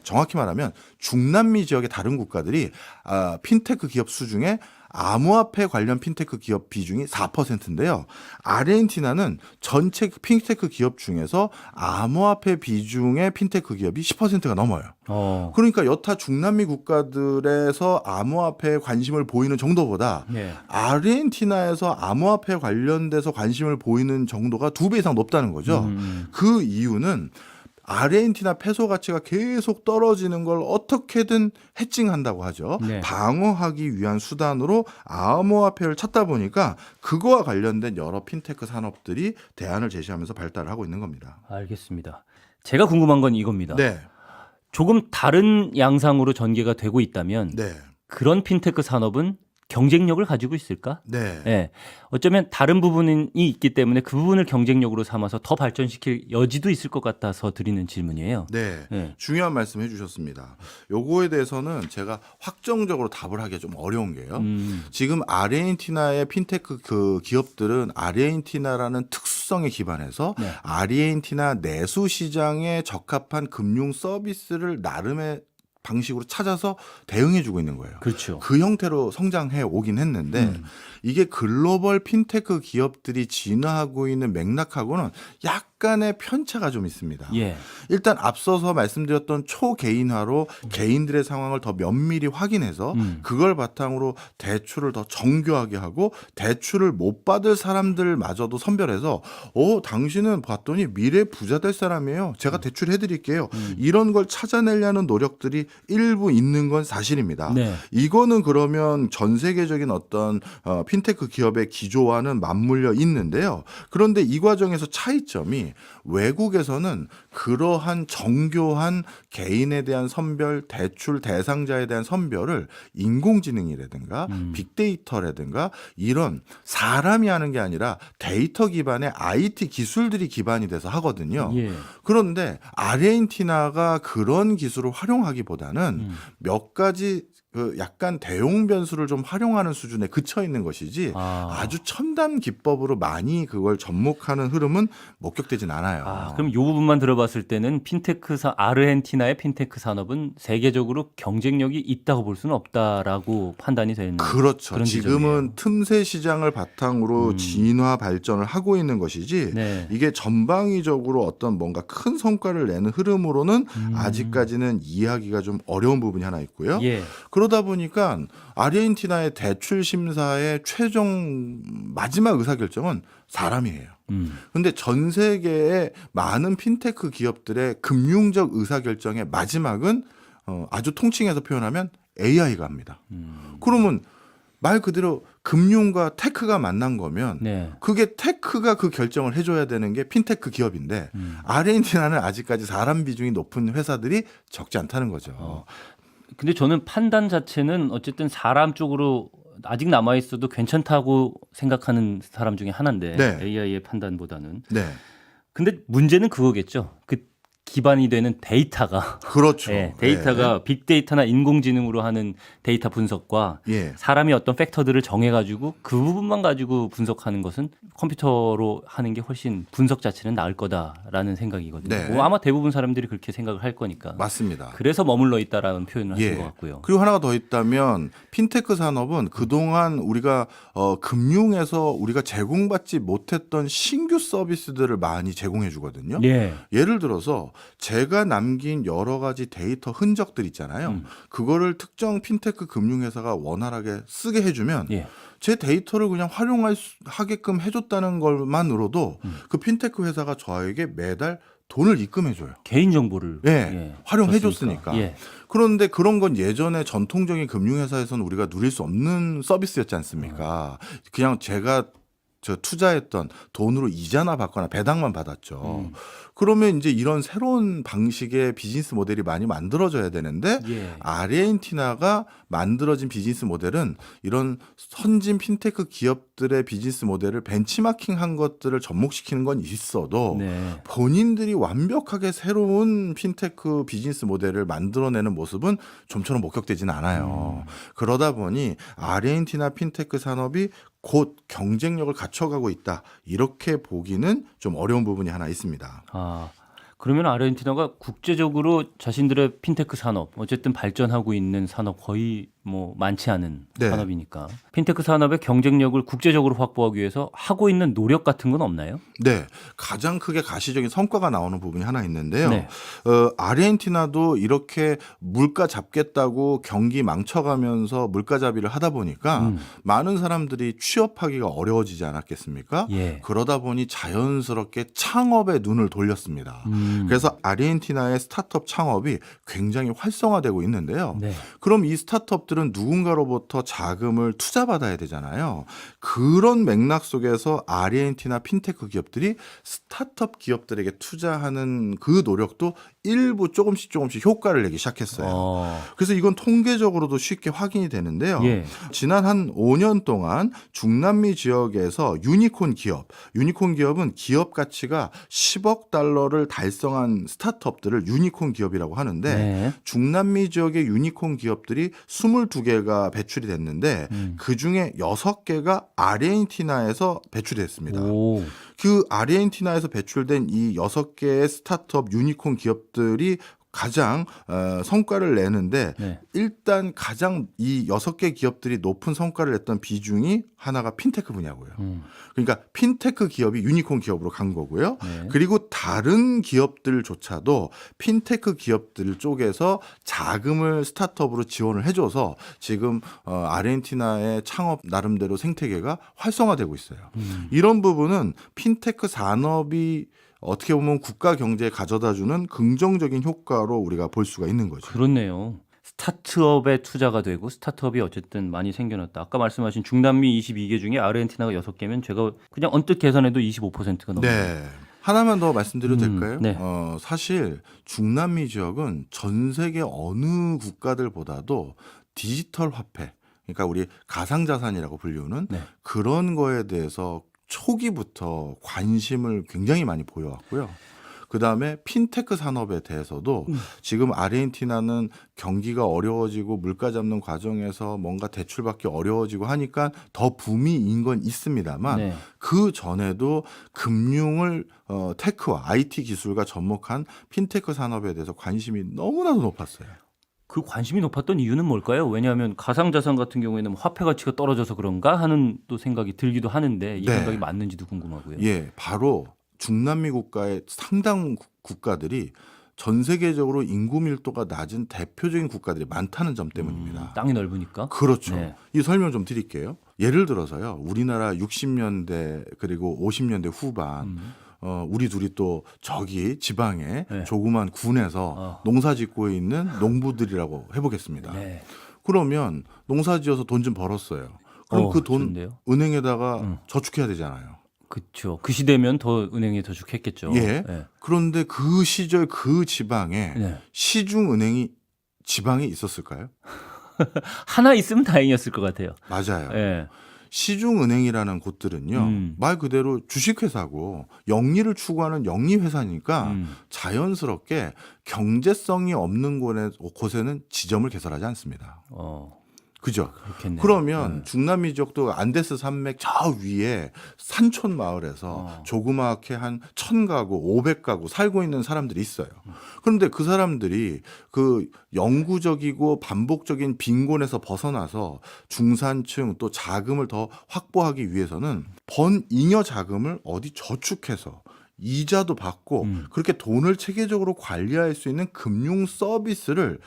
정확히 말하면 중남미 지역의 다른 국가들이 핀테크 기업 수 중에 암호화폐 관련 핀테크 기업 비중이 4%인데요. 아르헨티나는 전체 핀테크 기업 중에서 암호화폐 비중의 핀테크 기업이 10%가 넘어요. 그러니까 여타 중남미 국가들에서 암호화폐에 관심을 보이는 정도보다 아르헨티나에서 암호화폐 관련돼서 관심을 보이는 정도가 2배 이상 높다는 거죠. 그 이유는 아르헨티나 페소 가치가 계속 떨어지는 걸 어떻게든 해칭한다고 하죠. 네. 방어하기 위한 수단으로 암호화폐를 찾다 보니까 그거와 관련된 여러 핀테크 산업들이 대안을 제시하면서 발달을 하고 있는 겁니다. 알겠습니다. 제가 궁금한 건 이겁니다. 네. 조금 다른 양상으로 전개가 되고 있다면 네. 그런 핀테크 산업은 경쟁력을 가지고 있을까? 네. 예. 어쩌면 다른 부분이 있기 때문에 그 부분을 경쟁력으로 삼아서 더 발전시킬 여지도 있을 것 같아서 드리는 질문이에요. 네. 예. 중요한 말씀 해주셨습니다. 요거에 대해서는 제가 확정적으로 답을 하기가 좀 어려운 게요. 지금 아르헨티나의 핀테크 그 기업들은 아르헨티나라는 특수성에 기반해서 아르헨티나 내수 시장에 적합한 금융 서비스를 나름의 방식으로 찾아서 대응해주고 있는 거예요. 그렇죠. 그 형태로 성장해 오긴 했는데 이게 글로벌 핀테크 기업들이 진화하고 있는 맥락하고는 약간의 편차가 좀 있습니다. 예. 일단 앞서서 말씀드렸던 초개인화로 개인들의 상황을 더 면밀히 확인해서 그걸 바탕으로 대출을 더 정교하게 하고 대출을 못 받을 사람들마저도 선별해서 당신은 봤더니 미래 부자 될 사람이에요. 제가 대출해 드릴게요. 이런 걸 찾아내려는 노력들이 일부 있는 건 사실입니다. 네. 이거는 그러면 전 세계적인 어떤 핀테크 기업의 기조와는 맞물려 있는데요. 그런데 이 과정에서 차이점이 외국에서는 그러한 정교한 개인에 대한 선별, 대출 대상자에 대한 선별을 인공지능이라든가 빅데이터라든가 이런 사람이 하는 게 아니라 데이터 기반의 IT 기술들이 기반이 돼서 하거든요. 예. 그런데 아르헨티나가 그런 기술을 활용하기보다는 몇 가지 그 약간 대용 변수를 좀 활용하는 수준에 그쳐 있는 것이지 아주 첨단 기법으로 많이 그걸 접목하는 흐름은 목격되진 않아요. 그럼 이 부분만 들어봤을 때는 아르헨티나의 핀테크 산업은 세계적으로 경쟁력이 있다고 볼 수는 없다라고 판단이 되는 그렇죠. 그런 지금은 지점이에요. 틈새 시장을 바탕으로 진화 발전을 하고 있는 것이지 네. 이게 전방위적으로 어떤 뭔가 큰 성과를 내는 흐름으로는 아직까지는 이해하기가 좀 어려운 부분이 하나 있고요. 예. 그러다 보니까 아르헨티나의 대출 심사의 최종 마지막 의사결정은 사람이에요. 그런데 전 세계의 많은 핀테크 기업들의 금융적 의사결정의 마지막은 아주 통칭해서 표현하면 AI가 합니다. 그러면 말 그대로 금융과 테크가 만난 거면 네. 그게 테크가 그 결정을 해줘야 되는 게 핀테크 기업인데 아르헨티나는 아직까지 사람 비중이 높은 회사들이 적지 않다는 거죠. 근데 저는 판단 자체는 어쨌든 사람 쪽으로 아직 남아 있어도 괜찮다고 생각하는 사람 중에 하나인데 네. AI의 판단보다는. 네, 근데 문제는 그거겠죠. 그 기반이 되는 데이터가 그렇죠. 예, 데이터가 빅데이터나 인공지능으로 하는 데이터 분석과 예. 사람이 어떤 팩터들을 정해가지고 그 부분만 가지고 분석하는 것은 컴퓨터로 하는 게 훨씬 분석 자체는 나을 거다라는 생각이거든요. 네. 뭐 아마 대부분 사람들이 그렇게 생각을 할 거니까. 맞습니다. 그래서 머물러 있다라는 표현을 하신 예. 것 같고요. 그리고 하나가 더 있다면 핀테크 산업은 그동안 우리가 금융에서 우리가 제공받지 못했던 신규 서비스들을 많이 제공해 주거든요. 예. 예를 들어서 제가 남긴 여러 가지 데이터 흔적들 있잖아요. 그거를 특정 핀테크 금융회사가 원활하게 쓰게 해주면 예. 제 데이터를 그냥 활용하게끔 해줬다는 것만으로도 그 핀테크 회사가 저에게 매달 돈을 입금해줘요. 개인 정보를 예, 활용해줬으니까. 줬으니까. 예. 그런데 그런 건 예전에 전통적인 금융회사에서는 우리가 누릴 수 없는 서비스였지 않습니까? 그냥 제가 투자했던 돈으로 이자나 받거나 배당만 받았죠. 그러면 이제 이런 새로운 방식의 비즈니스 모델이 많이 만들어져야 되는데 예. 아르헨티나가 만들어진 비즈니스 모델은 이런 선진 핀테크 기업들의 비즈니스 모델을 벤치마킹한 것들을 접목시키는 건 있어도 네. 본인들이 완벽하게 새로운 핀테크 비즈니스 모델을 만들어내는 모습은 좀처럼 목격되지는 않아요. 그러다 보니 아르헨티나 핀테크 산업이 곧 경쟁력을 갖춰가고 있다. 이렇게 보기는 좀 어려운 부분이 하나 있습니다. 아, 그러면 아르헨티나가 국제적으로 자신들의 핀테크 산업, 어쨌든 발전하고 있는 산업 거의 뭐 많지 않은 네. 산업이니까 핀테크 산업의 경쟁력을 국제적으로 확보하기 위해서 하고 있는 노력 같은 건 없나요? 네, 가장 크게 가시적인 성과가 나오는 부분이 하나 있는데요. 네. 아르헨티나도 이렇게 물가 잡겠다고 경기 망쳐가면서 물가 잡이를 하다 보니까 많은 사람들이 취업하기가 어려워지지 않았겠습니까? 예. 그러다 보니 자연스럽게 창업에 눈을 돌렸습니다. 그래서 아르헨티나의 스타트업 창업이 굉장히 활성화되고 있는데요. 네. 그럼 이 스타트업들은 누군가로부터 자금을 투자받아야 되잖아요. 그런 맥락 속에서 아르헨티나 핀테크 기업들이 스타트업 기업들에게 투자하는 그 노력도 일부 조금씩 효과를 내기 시작했어요. 그래서 이건 통계적으로도 쉽게 확인이 되는데요. 예. 지난 한 5년 동안 중남미 지역에서 유니콘 기업은 기업 가치가 10억 달러를 달성한 스타트업들을 유니콘 기업이라고 하는데 네. 중남미 지역의 유니콘 기업들이 22개가 배출이 됐는데 그중에 6개가 아르헨티나에서 배출이 됐습니다. 오. 그 아르헨티나에서 배출된 이 6개의 스타트업 유니콘 기업들이 가장 성과를 내는데 네. 일단 가장 이 6개 기업들이 높은 성과를 냈던 비중이 하나가 핀테크 분야고요. 그러니까 핀테크 기업이 유니콘 기업으로 간 거고요. 네. 그리고 다른 기업들조차도 핀테크 기업들 쪽에서 자금을 스타트업으로 지원을 해줘서 지금 아르헨티나의 창업 나름대로 생태계가 활성화되고 있어요. 이런 부분은 핀테크 산업이 어떻게 보면 국가 경제에 가져다주는 긍정적인 효과로 우리가 볼 수가 있는 거죠. 그렇네요. 스타트업에 투자가 되고 스타트업이 어쨌든 많이 생겨났다. 아까 말씀하신 중남미 22개 중에 아르헨티나가 6개면 제가 그냥 언뜻 계산해도 25%가 넘어요. 네. 하나만 더 말씀드려도 될까요? 네. 사실 중남미 지역은 전 세계 어느 국가들보다도 디지털 화폐, 그러니까 우리 가상자산이라고 불리우는 네. 그런 거에 대해서 초기부터 관심을 굉장히 많이 보여왔고요. 그다음에 핀테크 산업에 대해서도 지금 아르헨티나는 경기가 어려워지고 물가 잡는 과정에서 뭔가 대출받기 어려워지고 하니까 더 붐이인 건 있습니다만 네. 그 전에도 금융을 테크와 IT 기술과 접목한 핀테크 산업에 대해서 관심이 너무나도 높았어요. 그 관심이 높았던 이유는 뭘까요? 왜냐하면 가상자산 같은 경우에는 화폐 가치가 떨어져서 그런가 하는 또 생각이 들기도 하는데 이 네. 생각이 맞는지도 궁금하고요. 예, 바로 중남미 국가의 상당 국가들이 전 세계적으로 인구 밀도가 낮은 대표적인 국가들이 많다는 점 때문입니다. 땅이 넓으니까. 그렇죠. 네. 이 설명 좀 드릴게요. 예를 들어서요. 우리나라 60년대 그리고 50년대 후반 우리 둘이 또 저기 지방에 네. 조그만 군에서 농사 짓고 있는 농부들이라고 해보겠습니다. 네. 그러면 농사 지어서 돈 좀 벌었어요. 그럼 그 돈 좋은데요? 은행에다가 저축해야 되잖아요. 그렇죠. 그 시대면 더 은행에 더 좋겠겠죠. 예. 네. 그런데 그 시절 그 지방에 네. 시중은행이 지방에 있었을까요? 하나 있으면 다행이었을 것 같아요. 맞아요. 예. 시중은행이라는 곳들은요, 말 그대로 주식회사고 영리를 추구하는 영리회사니까 자연스럽게 경제성이 없는 곳에는 지점을 개설하지 않습니다. 그죠? 그렇겠네요. 그러면 중남미 지역도 안데스 산맥 저 위에 산촌 마을에서 조그맣게 한 1000가구, 500가구 살고 있는 사람들이 있어요. 그런데 그 사람들이 그 영구적이고 반복적인 빈곤에서 벗어나서 중산층 또 자금을 더 확보하기 위해서는 번 잉여 자금을 어디 저축해서 이자도 받고 그렇게 돈을 체계적으로 관리할 수 있는 금융 서비스를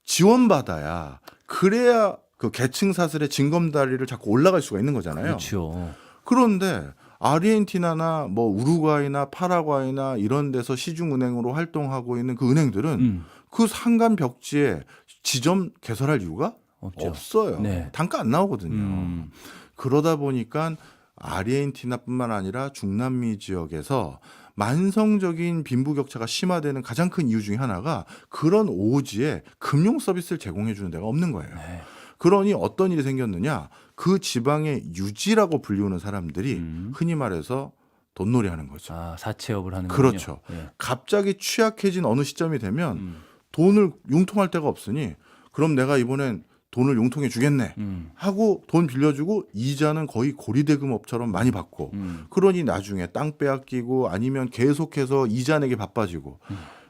지원받아야 그래야 그 계층 사슬의 징검다리를 자꾸 올라갈 수가 있는 거잖아요. 그렇죠. 그런데 아르헨티나나 뭐 우루과이나 파라과이나 이런 데서 시중은행으로 활동하고 있는 그 은행들은 그 산간 벽지에 지점 개설할 이유가 없죠. 없어요. 네. 단가 안 나오거든요. 그러다 보니까 아르헨티나뿐만 아니라 중남미 지역에서 만성적인 빈부격차가 심화되는 가장 큰 이유 중에 하나가 그런 오지에 금융 서비스를 제공해 주는 데가 없는 거예요. 네. 그러니 어떤 일이 생겼느냐? 그 지방의 유지라고 불리우는 사람들이 흔히 말해서 돈놀이 하는 거죠. 사채업을 하는 그렇죠. 예. 갑자기 취약해진 어느 시점이 되면 돈을 융통할 데가 없으니 그럼 내가 이번엔 돈을 융통해 주겠네 하고 돈 빌려주고 이자는 거의 고리대금업처럼 많이 받고 그러니 나중에 땅 빼앗기고 아니면 계속해서 이자 내기 바빠지고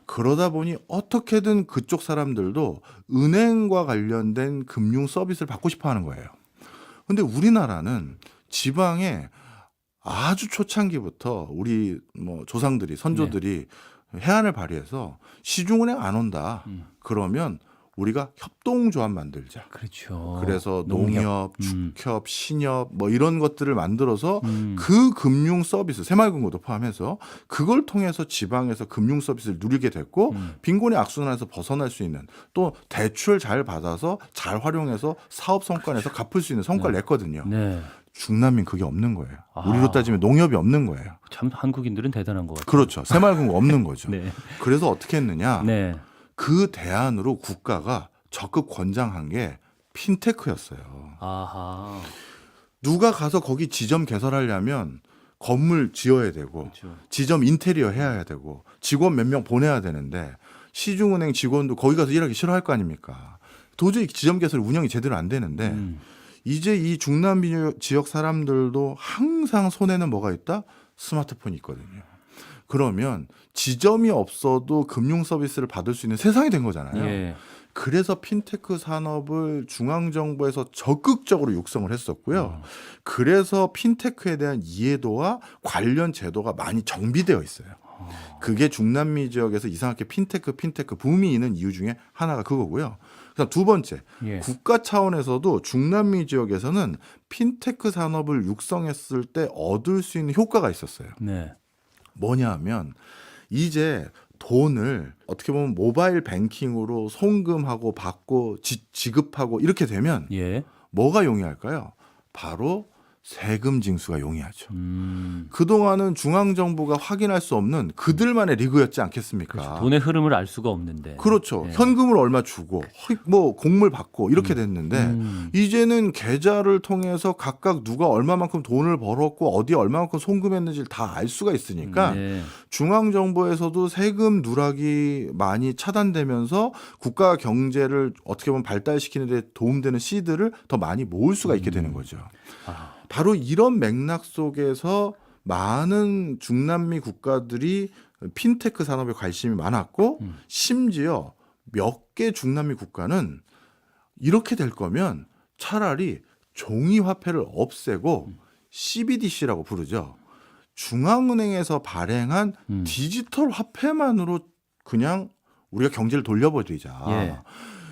그러다 보니 어떻게든 그쪽 사람들도 은행과 관련된 금융 서비스를 받고 싶어 하는 거예요. 근데 우리나라는 지방에 아주 초창기부터 우리 뭐 조상들이 선조들이 해안을 발휘해서 시중은행 안 온다. 그러면 우리가 협동조합 만들자. 그렇죠. 그래서 농협, 축협, 신협 뭐 이런 것들을 만들어서 그 금융 서비스, 새마을금고도 포함해서 그걸 통해서 지방에서 금융 서비스를 누리게 됐고 빈곤의 악순환에서 벗어날 수 있는 또 대출 잘 받아서 잘 활용해서 사업 성과내서 갚을 수 있는 성과를 냈거든요. 네. 중남미는 그게 없는 거예요. 우리로 따지면 농협이 없는 거예요. 참 한국인들은 대단한 것 같아요. 그렇죠. 새마을금고 없는 거죠. 네. 그래서 어떻게 했느냐. 네. 그 대안으로 국가가 적극 권장한 게 핀테크였어요. 아하. 누가 가서 거기 지점 개설하려면 건물 지어야 되고 그렇죠. 지점 인테리어 해야 되고 직원 몇 명 보내야 되는데 시중은행 직원도 거기 가서 일하기 싫어할 거 아닙니까? 도저히 지점 개설 운영이 제대로 안 되는데 이제 이 중남미 지역 사람들도 항상 손에는 뭐가 있다? 스마트폰이 있거든요. 그러면 지점이 없어도 금융 서비스를 받을 수 있는 세상이 된 거잖아요. 예. 그래서 핀테크 산업을 중앙정부에서 적극적으로 육성을 했었고요. 그래서 핀테크에 대한 이해도와 관련 제도가 많이 정비되어 있어요. 그게 중남미 지역에서 이상하게 핀테크 붐이 있는 이유 중에 하나가 그거고요. 그다음 두 번째, 예. 국가 차원에서도 중남미 지역에서는 핀테크 산업을 육성했을 때 얻을 수 있는 효과가 있었어요. 네. 뭐냐 하면 이제 돈을 어떻게 보면 모바일 뱅킹으로 송금하고 받고 지급하고 이렇게 되면 예. 뭐가 용이할까요? 바로 세금 징수가 용이하죠. 그동안은 중앙정부가 확인할 수 없는 그들만의 리그였지 않겠습니까? 돈의 흐름을 알 수가 없는데. 그렇죠. 예. 현금을 얼마 주고 뭐 공물 받고 이렇게 됐는데 이제는 계좌를 통해서 각각 누가 얼마만큼 돈을 벌었고 어디에 얼마만큼 송금했는지를 다 알 수가 있으니까 네. 중앙정부에서도 세금 누락이 많이 차단되면서 국가 경제를 어떻게 보면 발달시키는 데 도움되는 씨들을 더 많이 모을 수가 있게 되는 거죠. 바로 이런 맥락 속에서 많은 중남미 국가들이 핀테크 산업에 관심이 많았고 심지어 몇 개 중남미 국가는 이렇게 될 거면 차라리 종이 화폐를 없애고 CBDC라고 부르죠. 중앙은행에서 발행한 디지털 화폐만으로 그냥 우리가 경제를 돌려버리자. 예.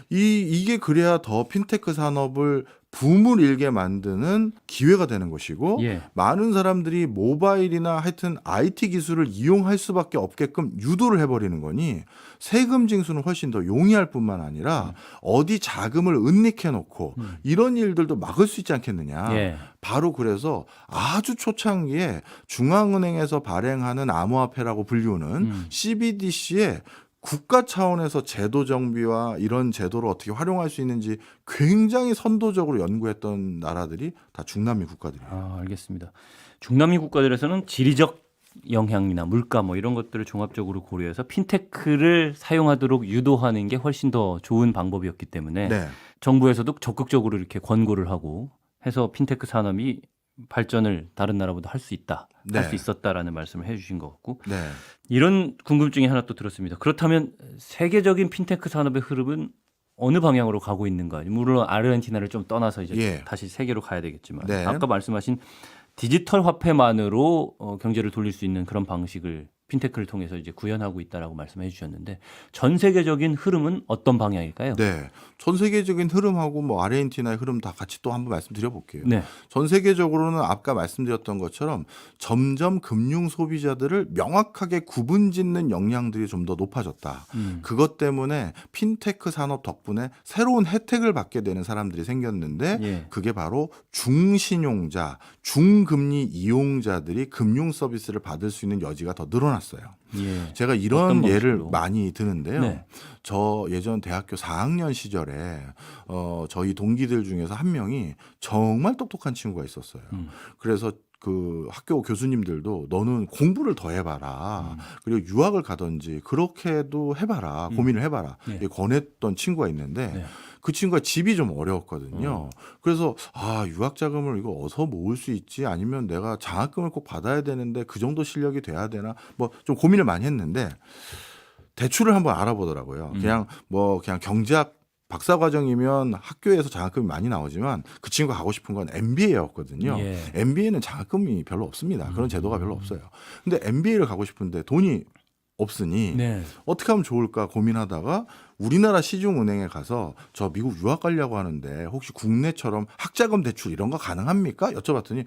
이게 그래야 더 핀테크 산업을 붐을 일게 만드는 기회가 되는 것이고 예. 많은 사람들이 모바일이나 하여튼 IT 기술을 이용할 수밖에 없게끔 유도를 해버리는 거니 세금 징수는 훨씬 더 용이할 뿐만 아니라 어디 자금을 은닉해 놓고 이런 일들도 막을 수 있지 않겠느냐. 예. 바로 그래서 아주 초창기에 중앙은행에서 발행하는 암호화폐라고 불리우는 CBDC에 국가 차원에서 제도 정비와 이런 제도를 어떻게 활용할 수 있는지 굉장히 선도적으로 연구했던 나라들이 다 중남미 국가들이에요. 아, 알겠습니다. 중남미 국가들에서는 지리적 영향이나 물가 뭐 이런 것들을 종합적으로 고려해서 핀테크를 사용하도록 유도하는 게 훨씬 더 좋은 방법이었기 때문에 네. 정부에서도 적극적으로 이렇게 권고를 하고 해서 핀테크 산업이 발전을 다른 나라보다 할 수 있다, 네. 할 수 있었다라는 말씀을 해주신 것 같고 네. 이런 궁금증이 하나 또 들었습니다. 그렇다면 세계적인 핀테크 산업의 흐름은 어느 방향으로 가고 있는가? 물론 아르헨티나를 좀 떠나서 이제 예. 다시 세계로 가야 되겠지만 네. 아까 말씀하신 디지털 화폐만으로 경제를 돌릴 수 있는 그런 방식을 핀테크를 통해서 이제 구현하고 있다라고 말씀해 주셨는데 전 세계적인 흐름은 어떤 방향일까요? 네. 전 세계적인 흐름하고 뭐 아르헨티나의 흐름 다 같이 또 한번 말씀드려 볼게요. 네. 전 세계적으로는 아까 말씀드렸던 것처럼 점점 금융 소비자들을 명확하게 구분짓는 역량들이 좀 더 높아졌다. 그것 때문에 핀테크 산업 덕분에 새로운 혜택을 받게 되는 사람들이 생겼는데 예. 그게 바로 중신용자, 중금리 이용자들이 금융 서비스를 받을 수 있는 여지가 더 늘어났어요. 예. 제가 어떤 이런 예를 방식으로? 많이 드는데요. 네. 저 예전 대학교 4학년 시절에 저희 동기들 중에서 한 명이 정말 똑똑한 친구가 있었어요. 그래서 그 학교 교수님들도 너는 공부를 더 해봐라. 그리고 유학을 가든지 그렇게도 해봐라. 고민을 해봐라. 네. 이렇게 권했던 친구가 있는데 네. 그 친구가 집이 좀 어려웠거든요. 그래서 유학 자금을 이거 어디서 모을 수 있지? 아니면 내가 장학금을 꼭 받아야 되는데 그 정도 실력이 돼야 되나? 뭐 좀 고민을 많이 했는데 대출을 한번 알아보더라고요. 그냥 경제학 박사 과정이면 학교에서 장학금이 많이 나오지만 그 친구가 가고 싶은 건 MBA였거든요. 예. MBA는 장학금이 별로 없습니다. 그런 제도가 별로 없어요. 근데 MBA를 가고 싶은데 돈이 없으니 네. 어떻게 하면 좋을까 고민하다가 우리나라 시중은행에 가서 저 미국 유학 가려고 하는데 혹시 국내처럼 학자금 대출 이런 거 가능합니까? 여쭤봤더니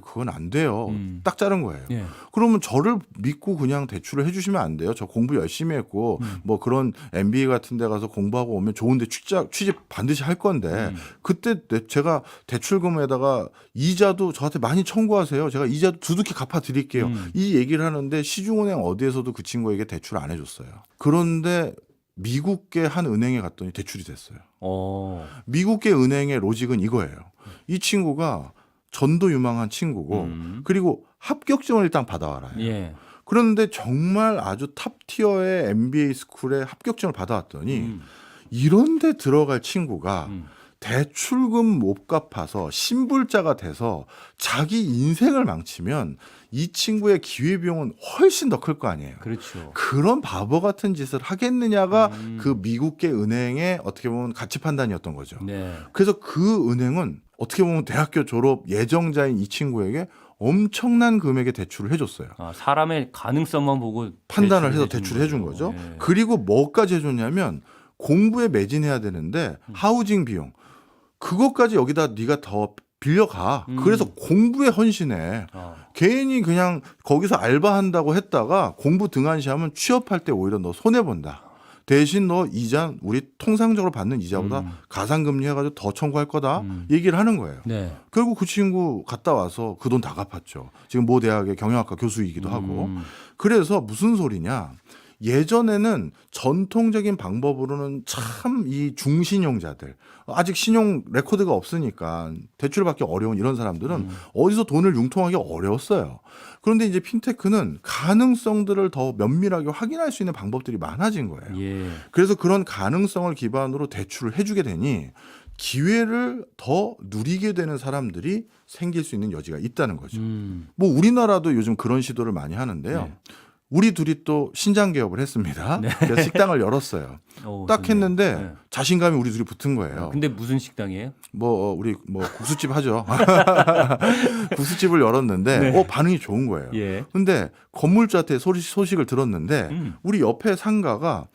그건 안 돼요. 딱 자른 거예요. 예. 그러면 저를 믿고 그냥 대출을 해주시면 안 돼요. 저 공부 열심히 했고 뭐 그런 MBA 같은 데 가서 공부하고 오면 좋은데 취직 반드시 할 건데 그때 제가 대출금에다가 이자도 저한테 많이 청구하세요. 제가 이자도 두둑히 갚아드릴게요. 이 얘기를 하는데 시중은행 어디에서도 그 친구에게 대출 안 해줬어요. 그런데 미국계 한 은행에 갔더니 대출이 됐어요. 미국계 은행의 로직은 이거예요. 이 친구가 전도 유망한 친구고 그리고 합격증을 일단 받아와라. 예. 그런데 정말 아주 탑티어의 MBA 스쿨에 합격증을 받아왔더니 이런 데 들어갈 친구가 대출금 못 갚아서 신불자가 돼서 자기 인생을 망치면 이 친구의 기회비용은 훨씬 더 클 거 아니에요. 그렇죠. 그런 바보 같은 짓을 하겠느냐가 그 미국계 은행의 어떻게 보면 가치 판단이었던 거죠. 네. 그래서 그 은행은 어떻게 보면 대학교 졸업 예정자인 이 친구에게 엄청난 금액의 대출을 해줬어요. 사람의 가능성만 보고 판단을 해서 대출을 대출을 해준 거죠. 예. 그리고 뭐까지 해줬냐면 공부에 매진해야 되는데 하우징 비용 그것까지 여기다 네가 더 빌려가. 그래서 공부에 헌신해. 개인이 그냥 거기서 알바한다고 했다가 공부 등한시하면 취업할 때 오히려 너 손해본다. 대신 너 이자 우리 통상적으로 받는 이자보다 가상금리 해가지고 더 청구할 거다. 얘기를 하는 거예요. 네. 결국 그 친구 갔다 와서 그 돈 다 갚았죠. 지금 모 대학의 경영학과 교수이기도 하고. 그래서 무슨 소리냐. 예전에는 전통적인 방법으로는 참 이 중신용자들 아직 신용 레코드가 없으니까 대출을 받기 어려운 이런 사람들은 어디서 돈을 융통하기 어려웠어요. 그런데 이제 핀테크는 가능성들을 더 면밀하게 확인할 수 있는 방법들이 많아진 거예요. 예. 그래서 그런 가능성을 기반으로 대출을 해주게 되니 기회를 더 누리게 되는 사람들이 생길 수 있는 여지가 있다는 거죠. 뭐 우리나라도 요즘 그런 시도를 많이 하는데요. 네. 우리 둘이 또 신장 개업을 했습니다. 그래서 식당을 열었어요. 딱 좋네요. 했는데 네. 자신감이 우리 둘이 붙은 거예요. 근데 무슨 식당이에요? 우리 국수집 하죠. 국수집을 열었는데 네. 반응이 좋은 거예요. 예. 근데 건물주한테 소식을 들었는데 우리 옆에 상가가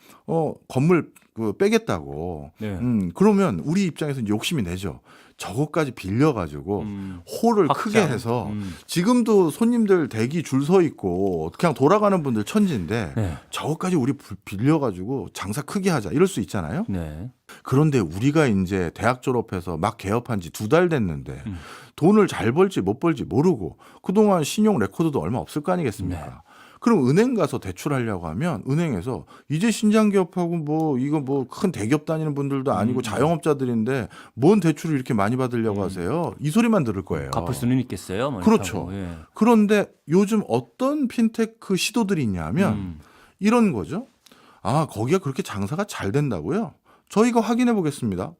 건물 빼겠다고. 네. 그러면 우리 입장에서 이제 욕심이 내죠. 저것까지 빌려가지고 홀을 확장. 크게 해서 지금도 손님들 대기 줄 서 있고 그냥 돌아가는 분들 천지인데 네. 저것까지 우리 빌려가지고 장사 크게 하자 이럴 수 있잖아요. 네. 그런데 우리가 이제 대학 졸업해서 막 개업한 지 2달 됐는데 돈을 잘 벌지 못 벌지 모르고 그동안 신용 레코드도 얼마 없을 거 아니겠습니까? 네. 그럼 은행 가서 대출하려고 하면 은행에서 이제 신장 기업하고 뭐 이거 뭐 큰 대기업 다니는 분들도 아니고 자영업자들인데 뭔 대출을 이렇게 많이 받으려고 하세요? 이 소리만 들을 거예요. 갚을 수는 있겠어요. 뭐 그렇죠. 이렇게 하고. 예. 그런데 요즘 어떤 핀테크 시도들이 있냐면 이런 거죠. 아, 거기가 그렇게 장사가 잘 된다고요? 저희가 확인해 보겠습니다.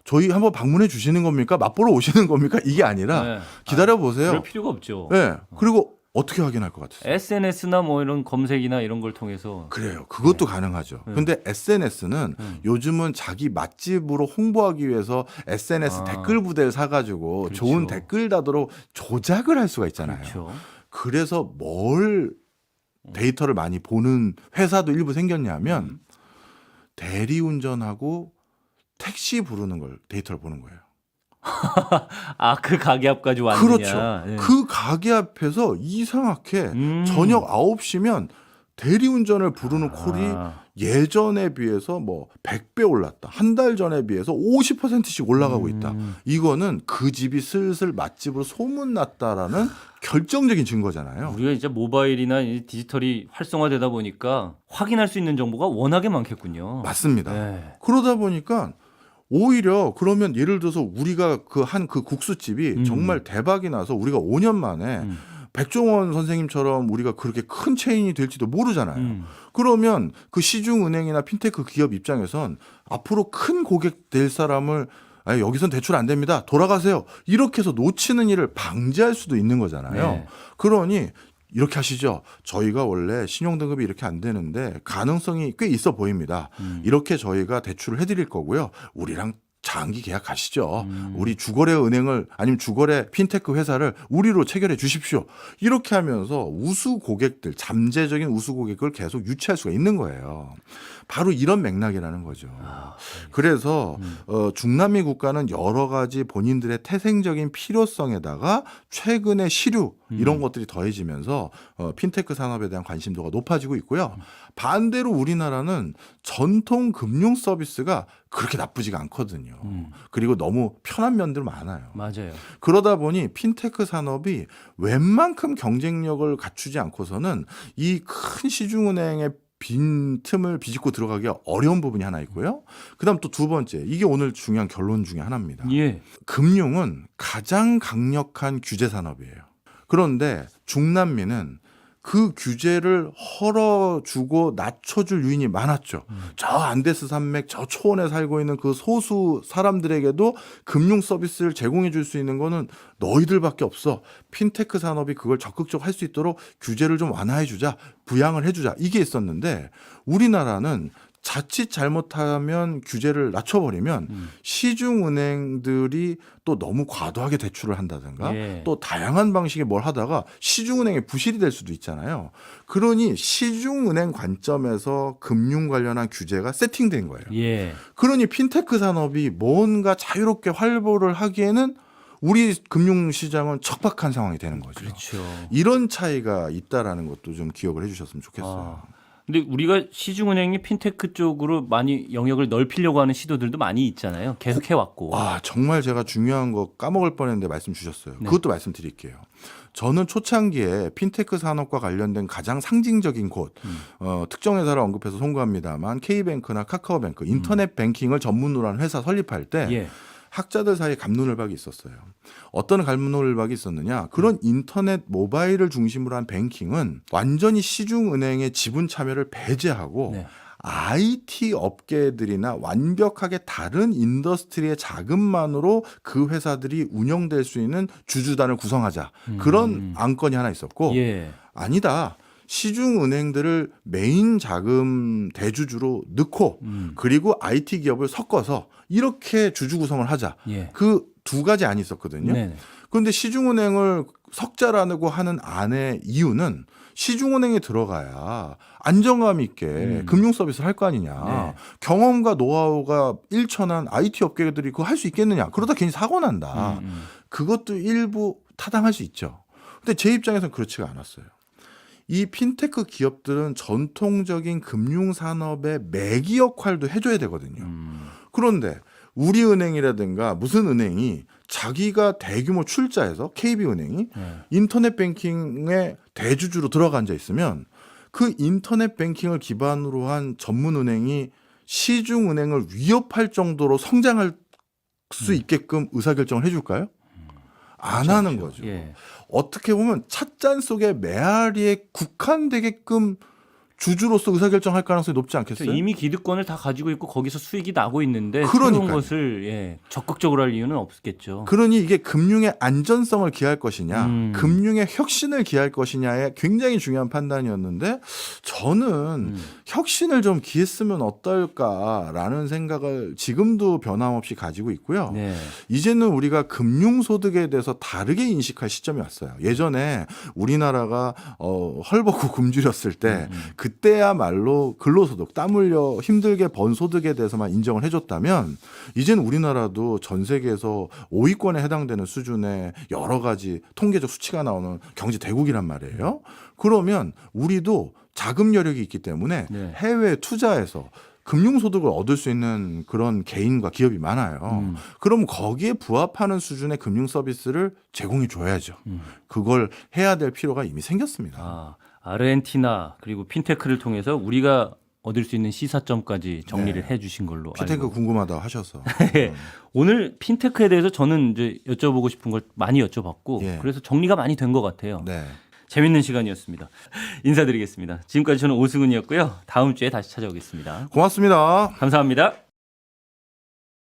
저희 한번 방문해 주시는 겁니까? 맛보러 오시는 겁니까? 이게 아니라 네. 기다려 보세요. 그럴 필요가 없죠. 네. 그리고 어떻게 확인할 것 같으세요? SNS나 뭐 이런 검색이나 이런 걸 통해서 그래요. 그것도 가능하죠. 근데 SNS는 요즘은 자기 맛집으로 홍보하기 위해서 SNS 댓글 부대를 사가지고 그렇죠. 좋은 댓글 다도록 조작을 할 수가 있잖아요. 그렇죠. 그래서 뭘 데이터를 많이 보는 회사도 일부 생겼냐면 대리운전하고 택시 부르는 걸 데이터를 보는 거예요. 아, 그 가게 앞까지 왔느냐. 그렇죠. 예. 그 가게 앞에서 이상하게 저녁 9시면 대리운전을 부르는 콜이 예전에 비해서 뭐 100배 올랐다. 한 달 전에 비해서 50%씩 올라가고 있다. 이거는 그 집이 슬슬 맛집으로 소문났다라는 결정적인 증거잖아요. 우리가 이제 모바일이나 이 디지털이 활성화되다 보니까 확인할 수 있는 정보가 워낙에 많겠군요. 맞습니다. 네. 그러다 보니까 오히려 그러면 예를 들어서 우리가 그 한 그 국수집이 정말 대박이 나서 우리가 5년 만에 백종원 선생님처럼 우리가 그렇게 큰 체인이 될지도 모르잖아요. 그러면 그 시중은행이나 핀테크 기업 입장에선 앞으로 큰 고객 될 사람을 아니, 여기선 대출 안 됩니다. 돌아가세요. 이렇게 해서 놓치는 일을 방지할 수도 있는 거잖아요. 네. 그러니 이렇게 하시죠. 저희가 원래 신용등급이 이렇게 안 되는데 가능성이 꽤 있어 보입니다. 이렇게 저희가 대출을 해드릴 거고요. 우리랑 장기 계약하시죠. 우리 주거래 은행을 아니면 주거래 핀테크 회사를 우리로 체결해 주십시오. 이렇게 하면서 우수 고객들, 잠재적인 우수 고객을 계속 유치할 수가 있는 거예요. 바로 이런 맥락이라는 거죠. 그래서 중남미 국가는 여러 가지 본인들의 태생적인 필요성에다가 최근의 시류 이런 것들이 더해지면서 핀테크 산업에 대한 관심도가 높아지고 있고요. 반대로 우리나라는 전통 금융 서비스가 그렇게 나쁘지가 않거든요. 그리고 너무 편한 면들 많아요. 맞아요. 그러다 보니 핀테크 산업이 웬만큼 경쟁력을 갖추지 않고서는 이 큰 시중은행의 빈 틈을 비집고 들어가기가 어려운 부분이 하나 있고요. 그다음 또 두 번째, 이게 오늘 중요한 결론 중에 하나입니다. 예. 금융은 가장 강력한 규제 산업이에요. 그런데 중남미는 그 규제를 헐어주고 낮춰줄 유인이 많았죠. 저 안데스 산맥, 저 초원에 살고 있는 그 소수 사람들에게도 금융 서비스를 제공해 줄 수 있는 거는 너희들밖에 없어. 핀테크 산업이 그걸 적극적으로 할 수 있도록 규제를 좀 완화해 주자, 부양을 해 주자. 이게 있었는데 우리나라는 자칫 잘못하면 규제를 낮춰버리면 시중은행들이 또 너무 과도하게 대출을 한다든가 예. 또 다양한 방식의 뭘 하다가 시중은행의 부실이 될 수도 있잖아요. 그러니 시중은행 관점에서 금융 관련한 규제가 세팅된 거예요. 예. 그러니 핀테크 산업이 뭔가 자유롭게 활보를 하기에는 우리 금융시장은 척박한 상황이 되는 거죠. 그렇죠. 이런 차이가 있다라는 것도 좀 기억을 해주셨으면 좋겠어요. 근데 우리가 시중은행이 핀테크 쪽으로 많이 영역을 넓히려고 하는 시도들도 많이 있잖아요. 계속 해왔고. 와, 정말 제가 중요한 거 까먹을 뻔했는데 말씀 주셨어요. 네. 그것도 말씀드릴게요. 저는 초창기에 핀테크 산업과 관련된 가장 상징적인 곳, 특정 회사를 언급해서 송구합니다만 K뱅크나 카카오뱅크, 인터넷 뱅킹을 전문으로 하는 회사 설립할 때 예. 학자들 사이에 갑론을박이 있었어요. 어떤 갑론을박이 있었느냐? 그런 인터넷 모바일을 중심으로 한 뱅킹은 완전히 시중은행의 지분 참여를 배제하고 네. IT 업계들이나 완벽하게 다른 인더스트리의 자금만으로 그 회사들이 운영될 수 있는 주주단을 구성하자. 그런 안건이 하나 있었고 예. 아니다. 시중은행들을 메인 자금 대주주로 넣고 그리고 IT 기업을 섞어서 이렇게 주주 구성을 하자. 예. 그 두 가지 안이 있었거든요. 네네. 그런데 시중은행을 섞자라고 하는 안의 이유는 시중은행에 들어가야 안정감 있게 금융 서비스를 할 거 아니냐. 네. 경험과 노하우가 일천한 IT 업계들이 그거 할 수 있겠느냐. 그러다 괜히 사고 난다. 그것도 일부 타당할 수 있죠. 근데 제 입장에서는 그렇지가 않았어요. 이 핀테크 기업들은 전통적인 금융 산업의 매기 역할도 해줘야 되거든요. 그런데 우리은행이라든가 무슨 은행이 자기가 대규모 출자해서 KB은행이 인터넷 뱅킹의 대주주로 들어가 앉아 있으면 그 인터넷 뱅킹을 기반으로 한 전문은행이 시중은행을 위협할 정도로 성장할 수 있게끔 의사결정을 해줄까요? 안 하는 거죠. 예. 어떻게 보면 찻잔 속의 메아리에 국한되게끔 주주로서 의사결정할 가능성이 높지 않겠어요? 이미 기득권을 다 가지고 있고 거기서 수익이 나고 있는데 그러니까요. 새로운 것을 적극적으로 할 이유는 없겠죠. 그러니 이게 금융의 안전성을 기할 것이냐, 금융의 혁신을 기할 것이냐에 굉장히 중요한 판단이었는데 저는 혁신을 좀 기했으면 어떨까라는 생각을 지금도 변함없이 가지고 있고요. 네. 이제는 우리가 금융소득에 대해서 다르게 인식할 시점이 왔어요. 예전에 우리나라가 헐벗고 굶주렸을 때 그때야말로 근로소득, 땀 흘려 힘들게 번 소득에 대해서만 인정을 해줬다면 이제는 우리나라도 전 세계에서 5위권에 해당되는 수준의 여러 가지 통계적 수치가 나오는 경제 대국이란 말이에요. 그러면 우리도 자금 여력이 있기 때문에 네. 해외에 투자해서 금융소득을 얻을 수 있는 그런 개인과 기업이 많아요. 그럼 거기에 부합하는 수준의 금융 서비스를 제공해 줘야죠. 그걸 해야 될 필요가 이미 생겼습니다. 아르헨티나 그리고 핀테크를 통해서 우리가 얻을 수 있는 시사점까지 정리를 해주신 걸로 핀테크 알고. 궁금하다 하셔서. 오늘 핀테크에 대해서 저는 이제 여쭤보고 싶은 걸 많이 여쭤봤고 예. 그래서 정리가 많이 된 것 같아요. 네. 재밌는 시간이었습니다. 인사드리겠습니다. 지금까지 저는 오승훈이었고요. 다음 주에 다시 찾아오겠습니다. 고맙습니다. 감사합니다.